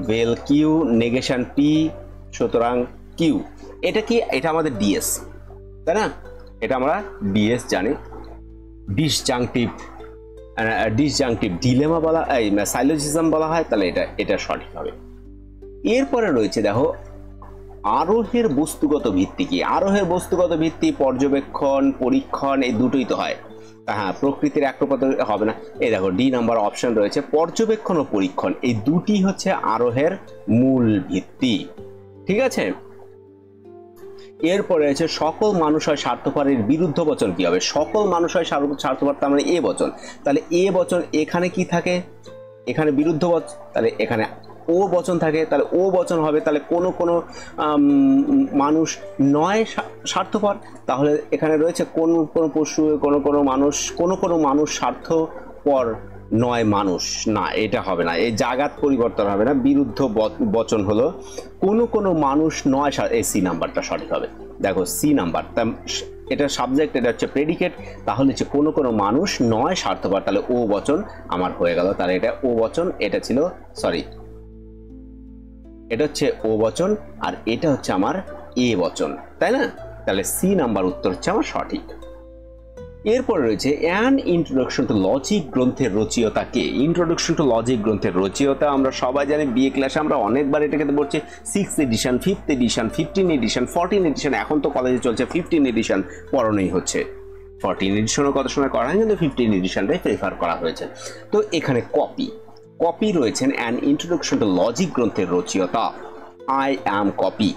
ভেল কিউ নেগেশন পি, সুতরাং কিউ। এটা কি? এটা আমাদের ডিএস, তাই না? এটা আমরা ডিএস জানি। ডিসজাংটিভ ডিলেমা বলা, সাইলোজিজম বলা হয়। তাহলে এটা সঠিক হবে। এরপরে রয়েছে দেখো আরোহের বস্তুগত ভিত্তি কি? আরোহের বস্তুগত ভিত্তি পর্যবেক্ষণ, পরীক্ষণ, এই দুটোই তো হয়। হ্যাঁ, প্রকৃতির একরূপতা হবে না। এই দেখো ডি নাম্বার অপশন রয়েছে, পর্যবেক্ষণ ও পরীক্ষণ, এই দুটি হচ্ছে আরোহের মূল ভিত্তি। ঠিক আছে, এরপরে আছে সকল মানুষ হয় স্বার্থপরের বিরুদ্ধ বচন কি হবে? সকল মানুষ হয় স্বার্থপর, তার মানে এ বচন। তাহলে এ বচন এখানে কি থাকে? এখানে বিরুদ্ধ বচন, তাহলে এখানে ও বচন থাকে, তাহলে ও বচন হবে। তাহলে কোনো কোনো মানুষ নয় স্বার্থপর, তাহলে এখানে রয়েছে কোন কোন পশু, কোনো কোনো মানুষ স্বার্থপর নয় মানুষ, না এটা হবে না, এই জাগাত পরিবর্তন হবে না, বিরুদ্ধ বচন হলো কোনো কোনো মানুষ নয়। এই সি নাম্বারটা সঠিক হবে। দেখো সি নাম্বার, এটা সাবজেক্ট, এটা হচ্ছে প্রেডিকেট, তাহলে হচ্ছে কোনো কোনো মানুষ নয় স্বার্থপর, তাহলে ও বচন আমার হয়ে গেল। তাহলে এটা ও বচন, এটা ছিল সরি, এটা হচ্ছে ও বচন আর এটা হচ্ছে আমার এ বচন, তাই না? তাহলে সি নাম্বার উত্তর হচ্ছে আমার সঠিক। এরপরে রয়েছে অ্যান ইন্ট্রোডাকশন টু লজিক গ্রন্থের রচয়িতা কে? ইন্ট্রোডাকশন টু লজিক গ্রন্থের রচয়িতা আমরা সবাই জানি, বিএ ক্লাসে আমরা অনেকবার এটাকে পড়ছি। 6th addition, 5th addition, 15 addition, 14 addition, এখন তো কলেজে চলছে 15 এডিশন পড়ানোই হচ্ছে। 14 এডিশনের কত সময় করা হয়, কিন্তু 15 এডিশনটাই প্রেফার করা হয়েছে। তো এখানে কপি রয়েছেন অ্যান ইন্ট্রোডাকশন টু লজিক গ্রন্থের রচয়িতা আই অ্যাম কপি।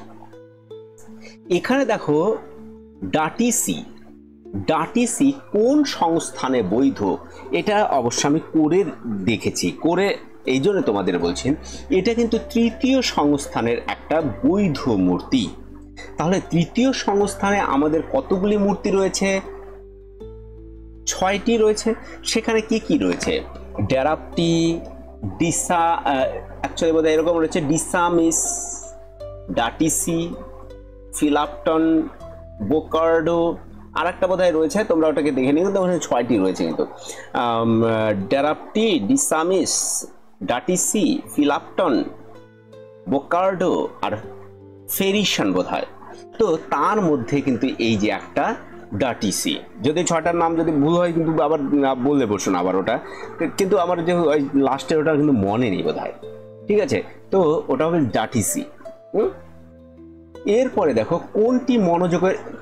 এখানে দেখো ডাটিসি কোন সংস্থানে বৈধ? এটা অবশ্য আমি করে দেখেছি, করে এই জন্য তোমাদের বলছেন, এটা কিন্তু তৃতীয় সংস্থানের একটা বৈধ মূর্তি। তাহলে তৃতীয় সংস্থানে আমাদের কতগুলি মূর্তি রয়েছে? 6টি রয়েছে। সেখানে কি কি রয়েছে? ডেরাপ্টি, অ্যাকচুয়ালি বোধহয় এরকম রয়েছে, ডিসামিস, ডাটিসি, ফিলাপটন, বোকার্ডো, আর একটা বোধহয় রয়েছে, তোমরা ওটাকে দেখে নিও, তো ওখানে 6টি রয়েছে কিন্তু। ডেরাপ্টি, ডিসামিস, ডাটিসি, ফিলাপটন, বোকার্ডো আর ফেরিশন বোধহয়। তো তার মধ্যে কিন্তু এই যে একটা ডাটিসি, যদি 6টার নাম যদি ভুল হয় কিন্তু আবার বললে বসুন আবার ওটা, কিন্তু আমার যে লাস্টের ওটা কিন্তু মনে নেই বোধহয়। ঠিক আছে, তো ওটা হবে ডাটিসি। এরপরে দেখো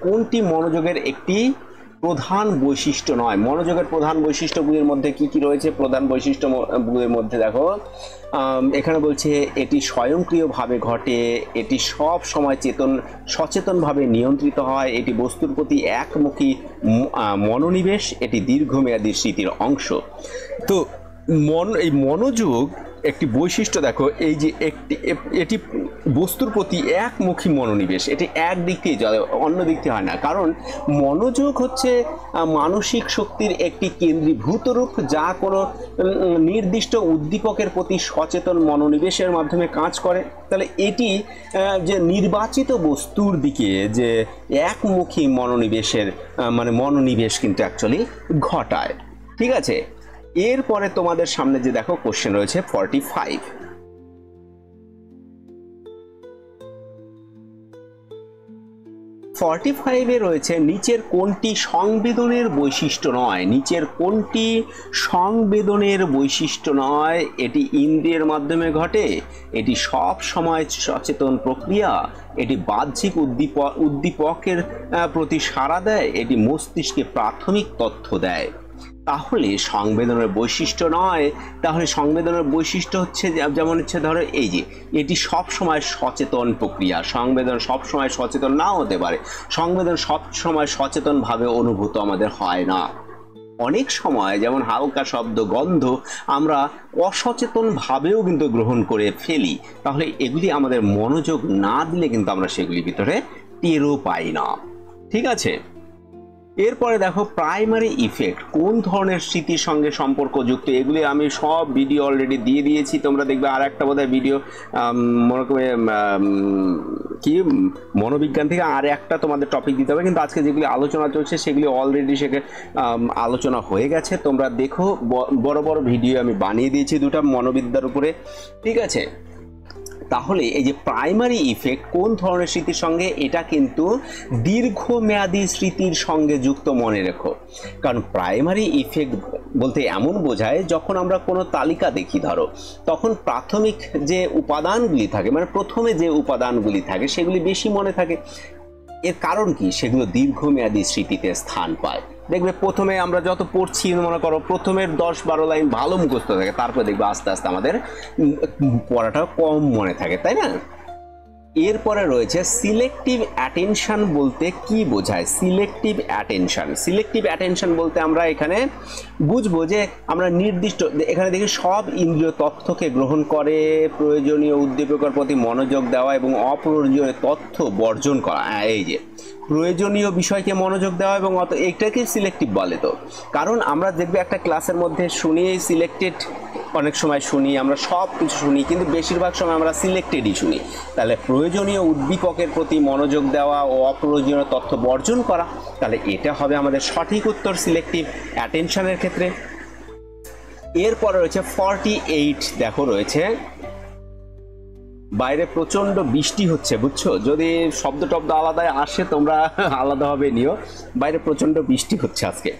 কোনটি মনোযোগের একটি প্রধান বৈশিষ্ট্য নয়। মনোযোগের প্রধান বৈশিষ্ট্যগুলির মধ্যে কি কি রয়েছে? প্রধান বৈশিষ্ট্যগুলির মধ্যে দেখো এখানে বলছে এটি স্বয়ংক্রিয়ভাবে ঘটে, এটি সব সময় সচেতনভাবে নিয়ন্ত্রিত হয়, এটি বস্তুর প্রতি একমুখী মনোনিবেশ, এটি দীর্ঘমেয়াদী স্মৃতির অংশ। তো এই মনোযোগ একটি বৈশিষ্ট্য দেখো, এই যে এটি বস্তুর প্রতি একমুখী মনোনিবেশ, এটি এক দিক দিয়ে চলে, অন্য দিক দিয়ে হয় না। কারণ মনোযোগ হচ্ছে মানসিক শক্তির একটি কেন্দ্রীভূত রূপ, যা কোনো নির্দিষ্ট উদ্দীপকের প্রতি সচেতন মনোনিবেশের মাধ্যমে কাজ করে। তাহলে এটি যে নির্বাচিত বস্তুর দিকে যে একমুখী মনোনিবেশ কিন্তু অ্যাকচুয়ালি ঘটায়। ঠিক আছে, এরপরে তোমাদের সামনে যে দেখো কোশ্চেন রয়েছে 45 রয়েছে নিচের কোনটি সংবেদনের বৈশিষ্ট্য নয়? এটি ইন্দ্রিয়ের মাধ্যমে ঘটে, এটি সব সময় সচেতন প্রক্রিয়া, এটি বাহ্যিক উদ্দীপকের প্রতি সাড়া দেয়, এটি মস্তিষ্কে প্রাথমিক তথ্য দেয়। তাহলে সংবেদনের বৈশিষ্ট্য নয়, তাহলে সংবেদনের বৈশিষ্ট্য হচ্ছে যেমন হচ্ছে ধরো এই যে এটি সব সময় সচেতন প্রক্রিয়া। সংবেদন সব সময় সচেতন নাও হতে পারে, সংবেদন সব সময় সচেতনভাবে অনুভূত আমাদের হয় না। অনেক সময় যেমন হালকা শব্দ, গন্ধ আমরা অসচেতনভাবেও কিন্তু গ্রহণ করে ফেলি, তাহলে এগুলি আমাদের মনোযোগ না দিলে কিন্তু আমরা সেগুলির ভিতরে টেরও পাই না। ঠিক আছে, এরপরে দেখো প্রাইমারি ইফেক্ট কোন ধরনের স্মৃতির সঙ্গে সম্পর্কযুক্ত? এগুলি আমি সব ভিডিও অলরেডি দিয়ে দিয়েছি, তোমরা দেখবে। আর একটা বোধহয় ভিডিও মনে করে কি মনোবিজ্ঞান থেকে আর একটা তোমাদের টপিক দিতে হবে, কিন্তু আজকে যেগুলি আলোচনা চলছে সেগুলি অলরেডি আলোচনা হয়ে গেছে। তোমরা দেখো, বড় বড় ভিডিও আমি বানিয়ে দিয়েছি 2টা মনোবিদ্যার উপরে। ঠিক আছে, তাহলে এই যে প্রাইমারি ইফেক্ট কোন ধরনের স্মৃতির সঙ্গে, এটা কিন্তু দীর্ঘমেয়াদী স্মৃতির সঙ্গে যুক্ত, মনে রেখো। কারণ প্রাইমারি ইফেক্ট বলতে এমন বোঝায় যখন আমরা কোনো তালিকা দেখি ধরো, তখন প্রাথমিক যে উপাদানগুলি থাকে, মানে প্রথমে যে উপাদানগুলি থাকে সেগুলি বেশি মনে থাকে। এর কারণ কি? সেগুলো দীর্ঘমেয়াদী স্মৃতিতে স্থান পায়। দেখবে প্রথমে আমরা যত পড়ছি, মনে করো প্রথমের 10-12 লাইন ভালো মুখস্থ থাকে, তারপরে দেখবে আস্তে আস্তে আমাদের পড়াটা কম মনে থাকে, তাই না? এরপরে রয়েছে সিলেক্টিভ অ্যাটেনশন বলতে কি বোঝায়? সিলেক্টিভ অ্যাটেনশন বলতে আমরা এখানে বুঝবো যে আমরা নির্দিষ্ট, এখানে দেখি সব ইন্দ্রিয় তথ্যকে গ্রহণ করে, প্রয়োজনীয় উদ্দীপকের প্রতি মনোযোগ দেওয়া এবং অপ্রয়োজনীয় তথ্য বর্জন করা। এই যে প্রয়োজনীয় বিষয়কে মনোযোগ দেওয়া এবং এইটাকে সিলেক্টিভ বলে। তো কারণ আমরা দেখবে একটা ক্লাসের মধ্যে শুনি সিলেক্টেড, অনেক সময় শুনি আমরা সব কিছু শুনি, কিন্তু বেশিরভাগ সময় আমরা সিলেক্টেডই শুনি। তাহলে প্রয়োজনীয় উদ্দীপকের প্রতি মনোযোগ দেওয়া ও অপ্রয়োজনীয় তথ্য বর্জন করা, তাহলে এটা হবে আমাদের সঠিক উত্তর সিলেক্টিভ অ্যাটেনশনের ক্ষেত্রে। এরপরে রয়েছে 48, দেখো রয়েছে বাইরে প্রচন্ড বৃষ্টি হচ্ছে, বুঝছো? যদি শব্দ টব্দ আলাদা আসে তোমরা আলাদাভাবে নিও, বাইরে প্রচন্ড বৃষ্টি হচ্ছে আজকে।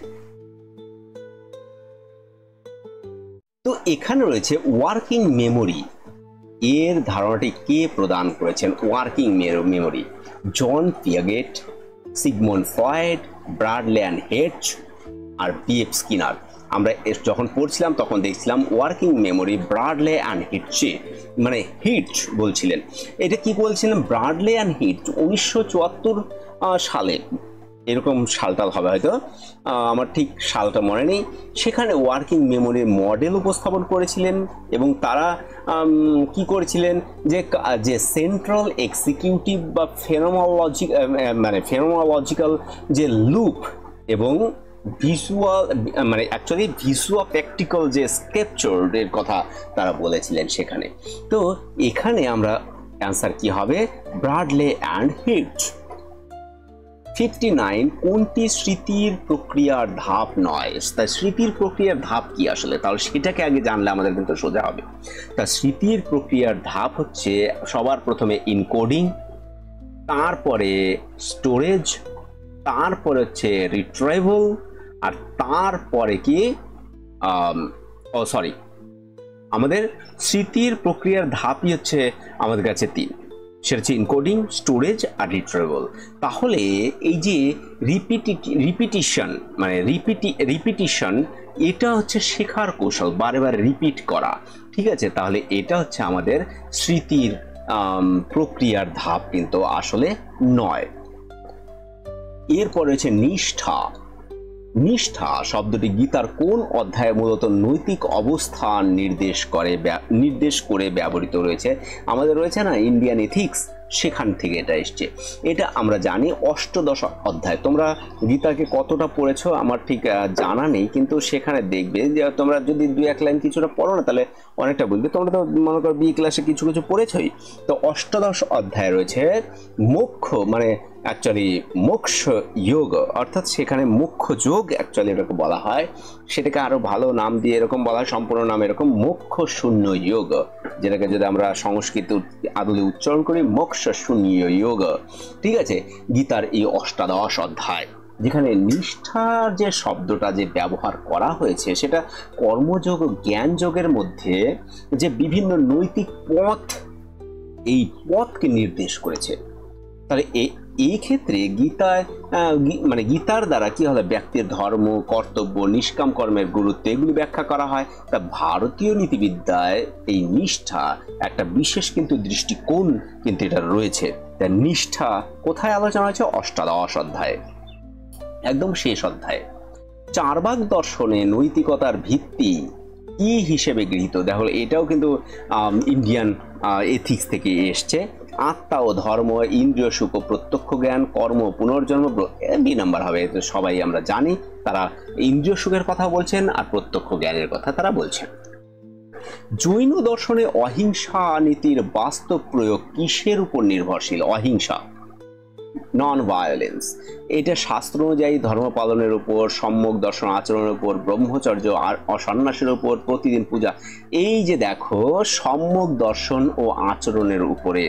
তো এখানে রয়েছে ওয়ার্কিং মেমোরি, এর ধারণাটি কে প্রদান করেছেন? Working memory John Piaget, Sigmund Freud, Bradley and Hitch আর B.F. স্কিনার। আমরা যখন পড়ছিলাম তখন দেখছিলাম working memory Bradley and Hitch বলছিলেন। এটা কি বলছিলেন? ব্রাডলে অ্যান্ড হিটজ 1974 সালে, এরকম সালটাল হবে হয়তো, আমার ঠিক সালটা মনে নেই। সেখানে ওয়ার্কিং মেমোরির মডেল উপস্থাপন করেছিলেন এবং তারা কি করেছিলেন যে সেন্ট্রাল এক্সিকিউটিভ বা ফেনোমোলজিক্যাল যে লুপ এবং ভিজুয়াল অ্যাকচুয়ালি ভিজুয়াপ্যাকটিক্যাল যে স্কেপচার এর কথা তারা বলেছিলেন সেখানে। তো এখানে আমরা অ্যান্সার কি হবে? ব্রাডলে অ্যান্ড হিট। 59 কোনটি স্মৃতির প্রক্রিয়ার ধাপ নয়? তা স্মৃতির প্রক্রিয়ার ধাপ কি আসলে? তাহলে সেটাকে আগে জানলে আমাদের কিন্তু সোজা হবে। তা স্মৃতির প্রক্রিয়ার ধাপ হচ্ছে সবার প্রথমে ইনকোডিং, তারপরে স্টোরেজ, তারপরে হচ্ছে রিট্রাইভাল, আর তারপরে কি আমাদের স্মৃতির প্রক্রিয়ার ধাপই হচ্ছে আমাদের কাছে 3, সেটা হচ্ছে ইনকোডিং, স্টোরেজ আর রিট্রাইভাল। তাহলে এই যে রিপিটিশন এটা হচ্ছে শেখার কৌশল, বারে বারে রিপিট করা, ঠিক আছে? তাহলে এটা হচ্ছে আমাদের স্মৃতির প্রক্রিয়ার ধাপ কিন্তু আসলে নয়। এরপরে হচ্ছে নিষ্ঠা। নিষ্ঠা শব্দটি গীতার কোন অধ্যায়ে মূলত নৈতিক অবস্থান নির্দেশ করে ব্যবহৃত রয়েছে? আমাদের রয়েছে না ইন্ডিয়ান এথিক্স, সেখান থেকে এটা এসছে। এটা আমরা জানি অষ্টদশ অধ্যায়। তোমরা গীতাকে কতটা পড়েছো আমার ঠিক জানা নেই, কিন্তু সেখানে দেখবে যে তোমরা যদি 2-1 লাইন কিছুটা পড়ো না তাহলে অনেকটা বুঝবে। তোমরা তো মনে করো বি ক্লাসে কিছু কিছু পড়েছই। তো অষ্টদশ অধ্যায় রয়েছে মোক্ষ, মানে অ্যাকচুয়ালি মোক্ষ যোগ, অর্থাৎ সেখানে মোক্ষ যোগ অ্যাকচুয়ালি এরকম বলা হয়, সেটাকে আরো ভালো নাম দিয়ে এরকম বলা হয়, সম্পূর্ণ নাম এরকম মোক্ষ শূন্য যোগ, যেটাকে যদি আমরা সংস্কৃত আদলে উচ্চারণ করি মোক্ষ শূন্য যোগ, ঠিক আছে? গীতার এই অষ্টাদশ অধ্যায়, যেখানে নিষ্ঠার যে শব্দটা যে ব্যবহার করা হয়েছে সেটা কর্মযোগ ও জ্ঞান যোগের মধ্যে যে বিভিন্ন নৈতিক পথ, এই পথকে নির্দেশ করেছে। তাহলে এই ক্ষেত্রে গীতায় মানে গীতার দ্বারা কি হলো, ব্যক্তির ধর্ম, কর্তব্য, নিষ্কাম কর্মের গুরুত্ব এগুলি ব্যাখ্যা করা হয়। তা ভারতীয় নীতিবিদ্যায় এই নিষ্ঠা একটা বিশেষ কিন্তু দৃষ্টিকোণ কিন্তু এটা রয়েছে। তা নিষ্ঠা কোথায় আলোচনা হয়েছে? অষ্টাদশ অধ্যায়ে, একদম শেষ অধ্যায়ে। চার্বাক দর্শনে নৈতিকতার ভিত্তি কি হিসেবে গৃহীত? দেখো এটাও কিন্তু ইন্ডিয়ান এথিক্স থেকে এসছে। আত্মা ও ধর্ম, ইন্দ্রিয় সুখ ও প্রত্যক্ষ জ্ঞান, কর্ম, পুনর্জন্ম, 2 নাম্বার হবে। সবাই আমরা জানি তারা ইন্দ্রিয় সুখের কথা বলছেন আর প্রত্যক্ষ জ্ঞানের কথা তারা বলছেন। জৈন দর্শনে অহিংসা নীতির বাস্তব প্রয়োগ কিসের উপর নির্ভরশীল? অহিংসা, নন ভায়োলেন্স, এটা শাস্ত্র অনুযায়ী ধর্ম পালনের উপর, সম্যক দর্শন আচরণের উপর, ব্রহ্মচর্য আর অসন্ন্যাসের উপর, প্রতিদিন পূজা। এই যে দেখো সম্যক দর্শন ও আচরণের উপরে,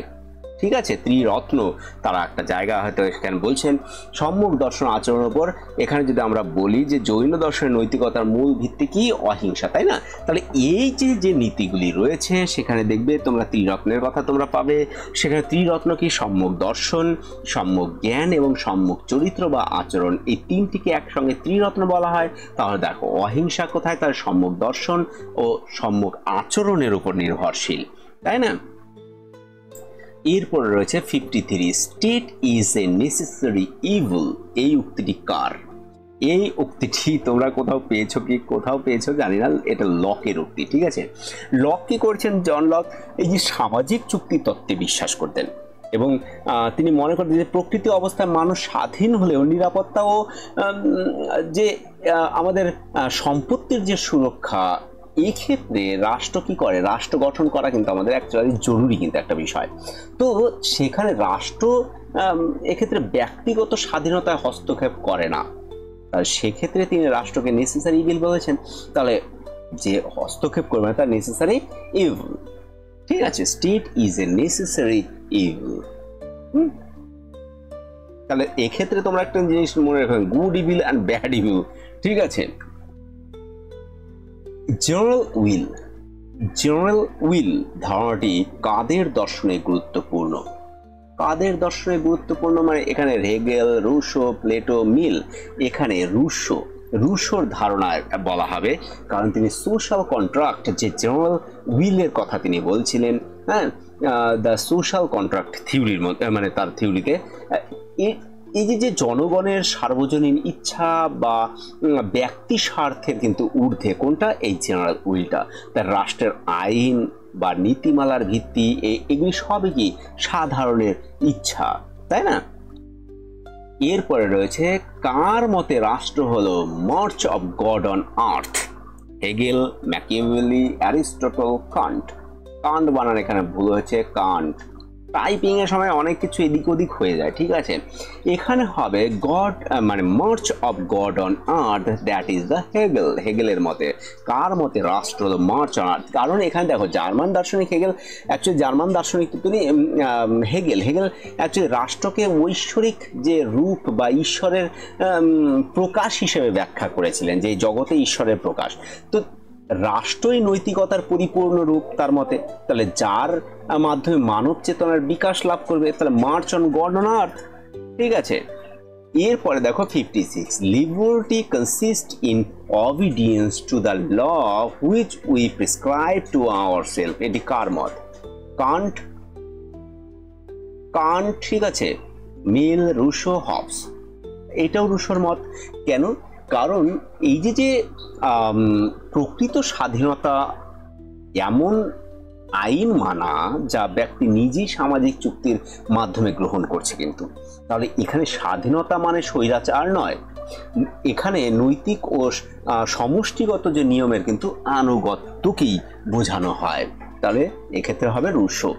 ঠিক আছে? ত্রিরত্ন তারা একটা জায়গা হয়তো এখানে বলছেন সম্যক দর্শন আচরণের উপর। এখানে যদি আমরা বলি যে জৈন দর্শনের নৈতিকতার মূল ভিত্তি কি? অহিংসা, তাই না? তাহলে এই যে নীতিগুলি রয়েছে সেখানে দেখবে তোমরা ত্রিরত্নের কথা তোমরা পাবে। সেখানে ত্রিরত্ন কি? সম্যক দর্শন, সম্যক জ্ঞান এবং সম্যক চরিত্র বা আচরণ, এই 3টিকে একসঙ্গে ত্রিরত্ন বলা হয়। তাহলে দেখো অহিংসা কোথায়? তার সম্যক দর্শন ও সম্যক আচরণের উপর নির্ভরশীল, তাই না? এরপরে রয়েছে 53 state is a necessary evil. এই উক্তিটি কার? এই উক্তিটি তোমরা কোথাও পেয়েছো কি? কোথাও পেয়েছো জানি না, এটা লকের উক্তি, ঠিক আছে? লক কি করছেন? জন লক এই যে সামাজিক চুক্তি তত্ত্বে বিশ্বাস করতেন এবং তিনি মনে করতেন যে প্রকৃতি অবস্থায় মানুষ স্বাধীন হলেও নিরাপত্তা ও যে আমাদের সম্পত্তির যে সুরক্ষা, এই ক্ষেত্রে রাষ্ট্র কি করে? রাষ্ট্র গঠন করা কিন্তু আমাদের অ্যাকচুয়ালি জরুরি কিন্তু একটা বিষয়। তো সেখানে রাষ্ট্র এক্ষেত্রে ব্যক্তিগত স্বাধীনতায় হস্তক্ষেপ করে না, তাহলে সেক্ষেত্রে তিনি রাষ্ট্রকে নেসেসারি ইভিল বলেছেন। তাহলে যে হস্তক্ষেপ করবে না তার নেসেসারি ইভিল, ঠিক আছে? State is a necessary evil. তাহলে এক্ষেত্রে তোমরা একটা জিনিস মনে রাখবে, good evil and bad evil, ঠিক আছে? জেনারেল উইল ধারণাটি কাদের দর্শনে গুরুত্বপূর্ণ? কাদের দর্শনে গুরুত্বপূর্ণ মানে এখানে হেগেল, রুশো, প্লেটো, মিল। এখানে রুশোর ধারণায় বলা হবে, কারণ তিনি সোশ্যাল কন্ট্রাক্ট যে জেনারেল উইলের কথা তিনি বলছিলেন, হ্যাঁ, দ্য সোশ্যাল কন্ট্রাক্ট থিওরির মধ্যে, মানে তার থিওরিতে এই যে জনগণের সার্বজনীন ইচ্ছা বা ব্যক্তি স্বার্থের কিন্তু ঊর্ধ্বে কোনটা? এই জেনারেল উইলটা। তার রাষ্ট্রের আইন বা নীতিমালার ভিত্তি এগুলি সবই কি সাধারণের ইচ্ছা, তাই না? এরপরে রয়েছে কার মতে রাষ্ট্র হলো march of God on earth? Hegel, Machiavelli, Aristotle, Kant. Kant বানান এখানে ভুল হয়েছে, কান্ট, টাইপিং এর সময় অনেক কিছু এদিক ওদিক হয়ে যায়, ঠিক আছে। এখানে হবে গড মানে march of God on earth, that is the Hegel. হেগেলের মতে, কার মতে? রাষ্ট্র, দ্য মার্চ অন আর্থ। কারণ এখানে দেখো জার্মান দার্শনিক হেগেল, অ্যাকচুয়ালি জার্মান দার্শনিক তিনি হেগেল অ্যাকচুয়ালি রাষ্ট্রকে ঐশ্বরিক যে রূপ বা ঈশ্বরের প্রকাশ হিসেবে ব্যাখ্যা করেছিলেন, যে জগতে ঈশ্বরের প্রকাশ। তো রাষ্ট্রই নৈতিকতার পরিপূর্ণ রূপ তার মতে। তাহলে যার মাধ্যমে মানব চেতনার বিকাশ লাভ করবে, তাহলে march on God on earth, ঠিক আছে। এরপরে দেখো 56, liberty consist in obedience to the law which we prescribe to ourself. এটি কার মত? কান্ট, ঠিক আছে, মিল, রুশো, হবস। এটাও রুশোর মত। কেন? কারণ এই যে প্রকৃত স্বাধীনতা এমন আইন মানা যা ব্যক্তি নিজেই সামাজিক চুক্তির মাধ্যমে গ্রহণ করছে, কিন্তু তাহলে এখানে স্বাধীনতা মানে স্বৈরাচার নয়, এখানে নৈতিক ও সমষ্টিগত যে নিয়মের কিন্তু আনুগত্যকেই বোঝানো হয়। তাহলে এক্ষেত্রে হবে রুশো।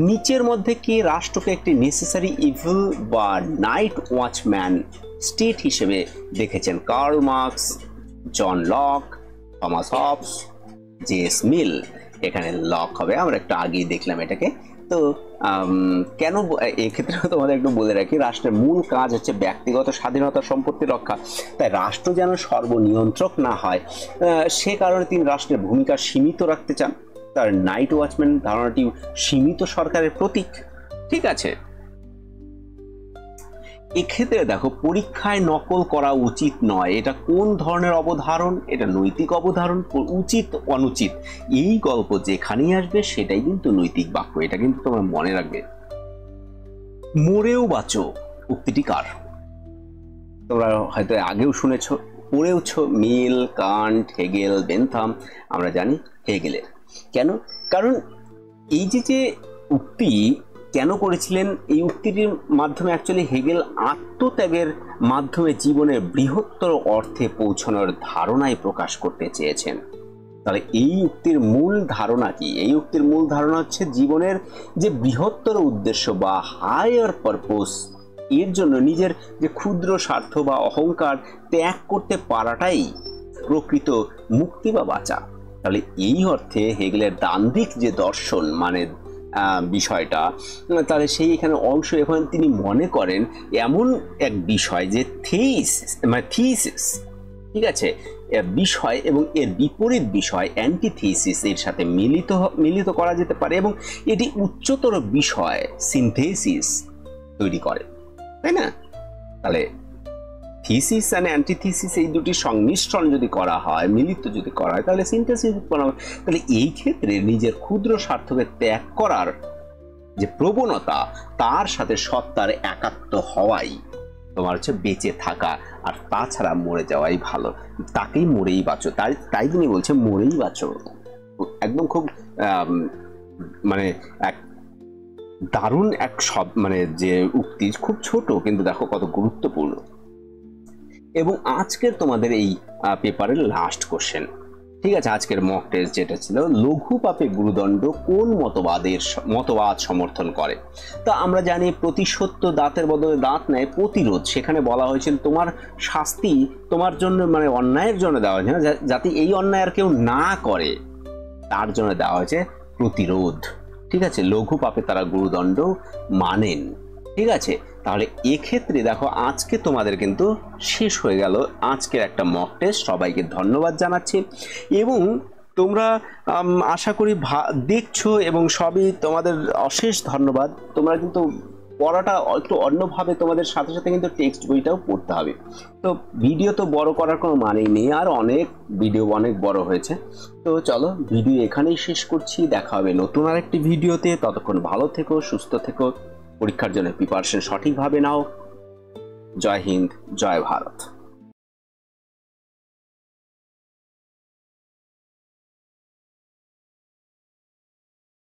নিচের মধ্যে কি রাষ্ট্রকে একটি নেসেসারি ইভিল বা নাইট ওয়াচম্যান স্টেট হিসেবে দেখেছেন? Karl Marx, John Locke, Thomas Hobbes, J S. Mill. এখানে লক হবে, আমরা একটু আগেই দেখলাম এটাকে। তো কেন এক্ষেত্রে তোমাদের একটু বলে রাখি, রাষ্ট্রের মূল কাজ হচ্ছে ব্যক্তিগত স্বাধীনতা, সম্পত্তি রক্ষা। তাই রাষ্ট্র যেন সর্বনিয়ন্ত্রক না হয়, সে কারণে তিনি রাষ্ট্রের ভূমিকা সীমিত রাখতে চান। তার নাইট ওয়াচম্যান ধারণাটি সীমিত সরকারের প্রতীক, ঠিক আছে। এক্ষেত্রে দেখো পরীক্ষায় নকল করা উচিত নয়, এটা কোন ধরনের অবধারণ? এটা নৈতিক অবধারণ। উচিত অনুচিত এই গল্প যেখানেই আসবে সেটাই কিন্তু নৈতিক বাক্য, এটা কিন্তু তোমরা মনে রাখবে। মরেও বাঁচো উক্তিটি কার? তোমরা হয়তো আগেও শুনেছো, পড়েওছ। মিল, কান্ট, হেগেল, বেনথাম। আমরা জানি হেগেলের। কেন? কারণ এই যে উক্তি কেন করেছিলেন, এই উক্তিটির মাধ্যমে অ্যাকচুয়ালি হেগেল আত্মত্যাগের মাধ্যমে জীবনের বৃহত্তর অর্থে পৌঁছানোর ধারণায় প্রকাশ করতে চেয়েছেন। তাহলে এই উক্তির মূল ধারণা কি? এই উক্তির মূল ধারণা হচ্ছে জীবনের যে বৃহত্তর উদ্দেশ্য বা হায়ার পারপোজ, এর জন্য নিজের যে ক্ষুদ্র স্বার্থ বা অহংকার ত্যাগ করতে পারাটাই প্রকৃত মুক্তি বা বাঁচা। তাহলে এই অর্থে হেগেলের দ্বান্দ্বিক যে দর্শন মানে বিষয়টা, তাহলে সেই এখানে অংশ এখন তিনি মনে করেন এমন এক বিষয় যে থিসিস, ঠিক আছে, বিষয় এবং এর বিপরীত বিষয় অ্যান্টিথিসিস এর সাথে মিলিত করা যেতে পারে এবং এটি উচ্চতর বিষয় সিনথেসিস তৈরি করে, তাই না? তাহলে থিসিস আর অ্যান্টিথিসিস এই দুটি সংমিশ্রণ যদি করা হয়, মিলিত যদি করা হয়, তাহলে সিনথেসিস উৎপন্ন হবে। তাহলে এই ক্ষেত্রে নিজের ক্ষুদ্র স্বার্থকে ত্যাগ করার যে প্রবণতা, তার সাথে সত্তার একাত্ম হওয়াই তোমার হচ্ছে বেঁচে থাকা, আর তাছাড়া মরে যাওয়াই ভালো। তাকেই মরেই বাঁচো, তাই তিনি বলছে মরেই বাঁচো। একদম খুব মানে এক দারুণ এক মানে যে উক্তি, খুব ছোট কিন্তু দেখো কত গুরুত্বপূর্ণ। এবং আজকের তোমাদের এই পেপারের লাস্ট কোশ্চেন, ঠিক আছে, আজকের মক টেস্ট যেটা ছিল, লঘু পাপে গুরুদণ্ড কোন মতবাদ সমর্থন করে? তা আমরা জানি প্রতিশোধ দাঁতের বদলে দাঁত নেয়, প্রতিরোধ সেখানে বলা হয়েছিল তোমার শাস্তি তোমার জন্য মানে অন্যায়ের জন্য দেওয়া হয়েছে না, যাতে এই অন্যায় আর কেউ না করে তার জন্য দেওয়া হয়েছে প্রতিরোধ, ঠিক আছে। লঘু পাপে তারা গুরুদণ্ড মানেন, ঠিক আছে। তাহলে এক্ষেত্রে দেখো আজকে তোমাদের কিন্তু শেষ হয়ে গেল আজকের একটা মক টেস্ট। সবাইকে ধন্যবাদ জানাচ্ছি এবং তোমরা আশা করি দেখছো এবং সবই তোমাদের অশেষ ধন্যবাদ। তোমরা কিন্তু পড়াটা একটু অন্যভাবে তোমাদের সাথে সাথে কিন্তু টেক্সট বইটাও পড়তে হবে। তো ভিডিও তো বড় করার কোনো মানেই নেই, আর ভিডিও অনেক বড় হয়েছে। তো চলো ভিডিও এখানেই শেষ করছি, দেখা হবে নতুন আরেকটি ভিডিওতে। ততক্ষণ ভালো থেকো, সুস্থ থেকো, পরীক্ষার জন্য প্রিপারেশন সঠিকভাবে নাও। জয় হিন্দ, জয় ভারত।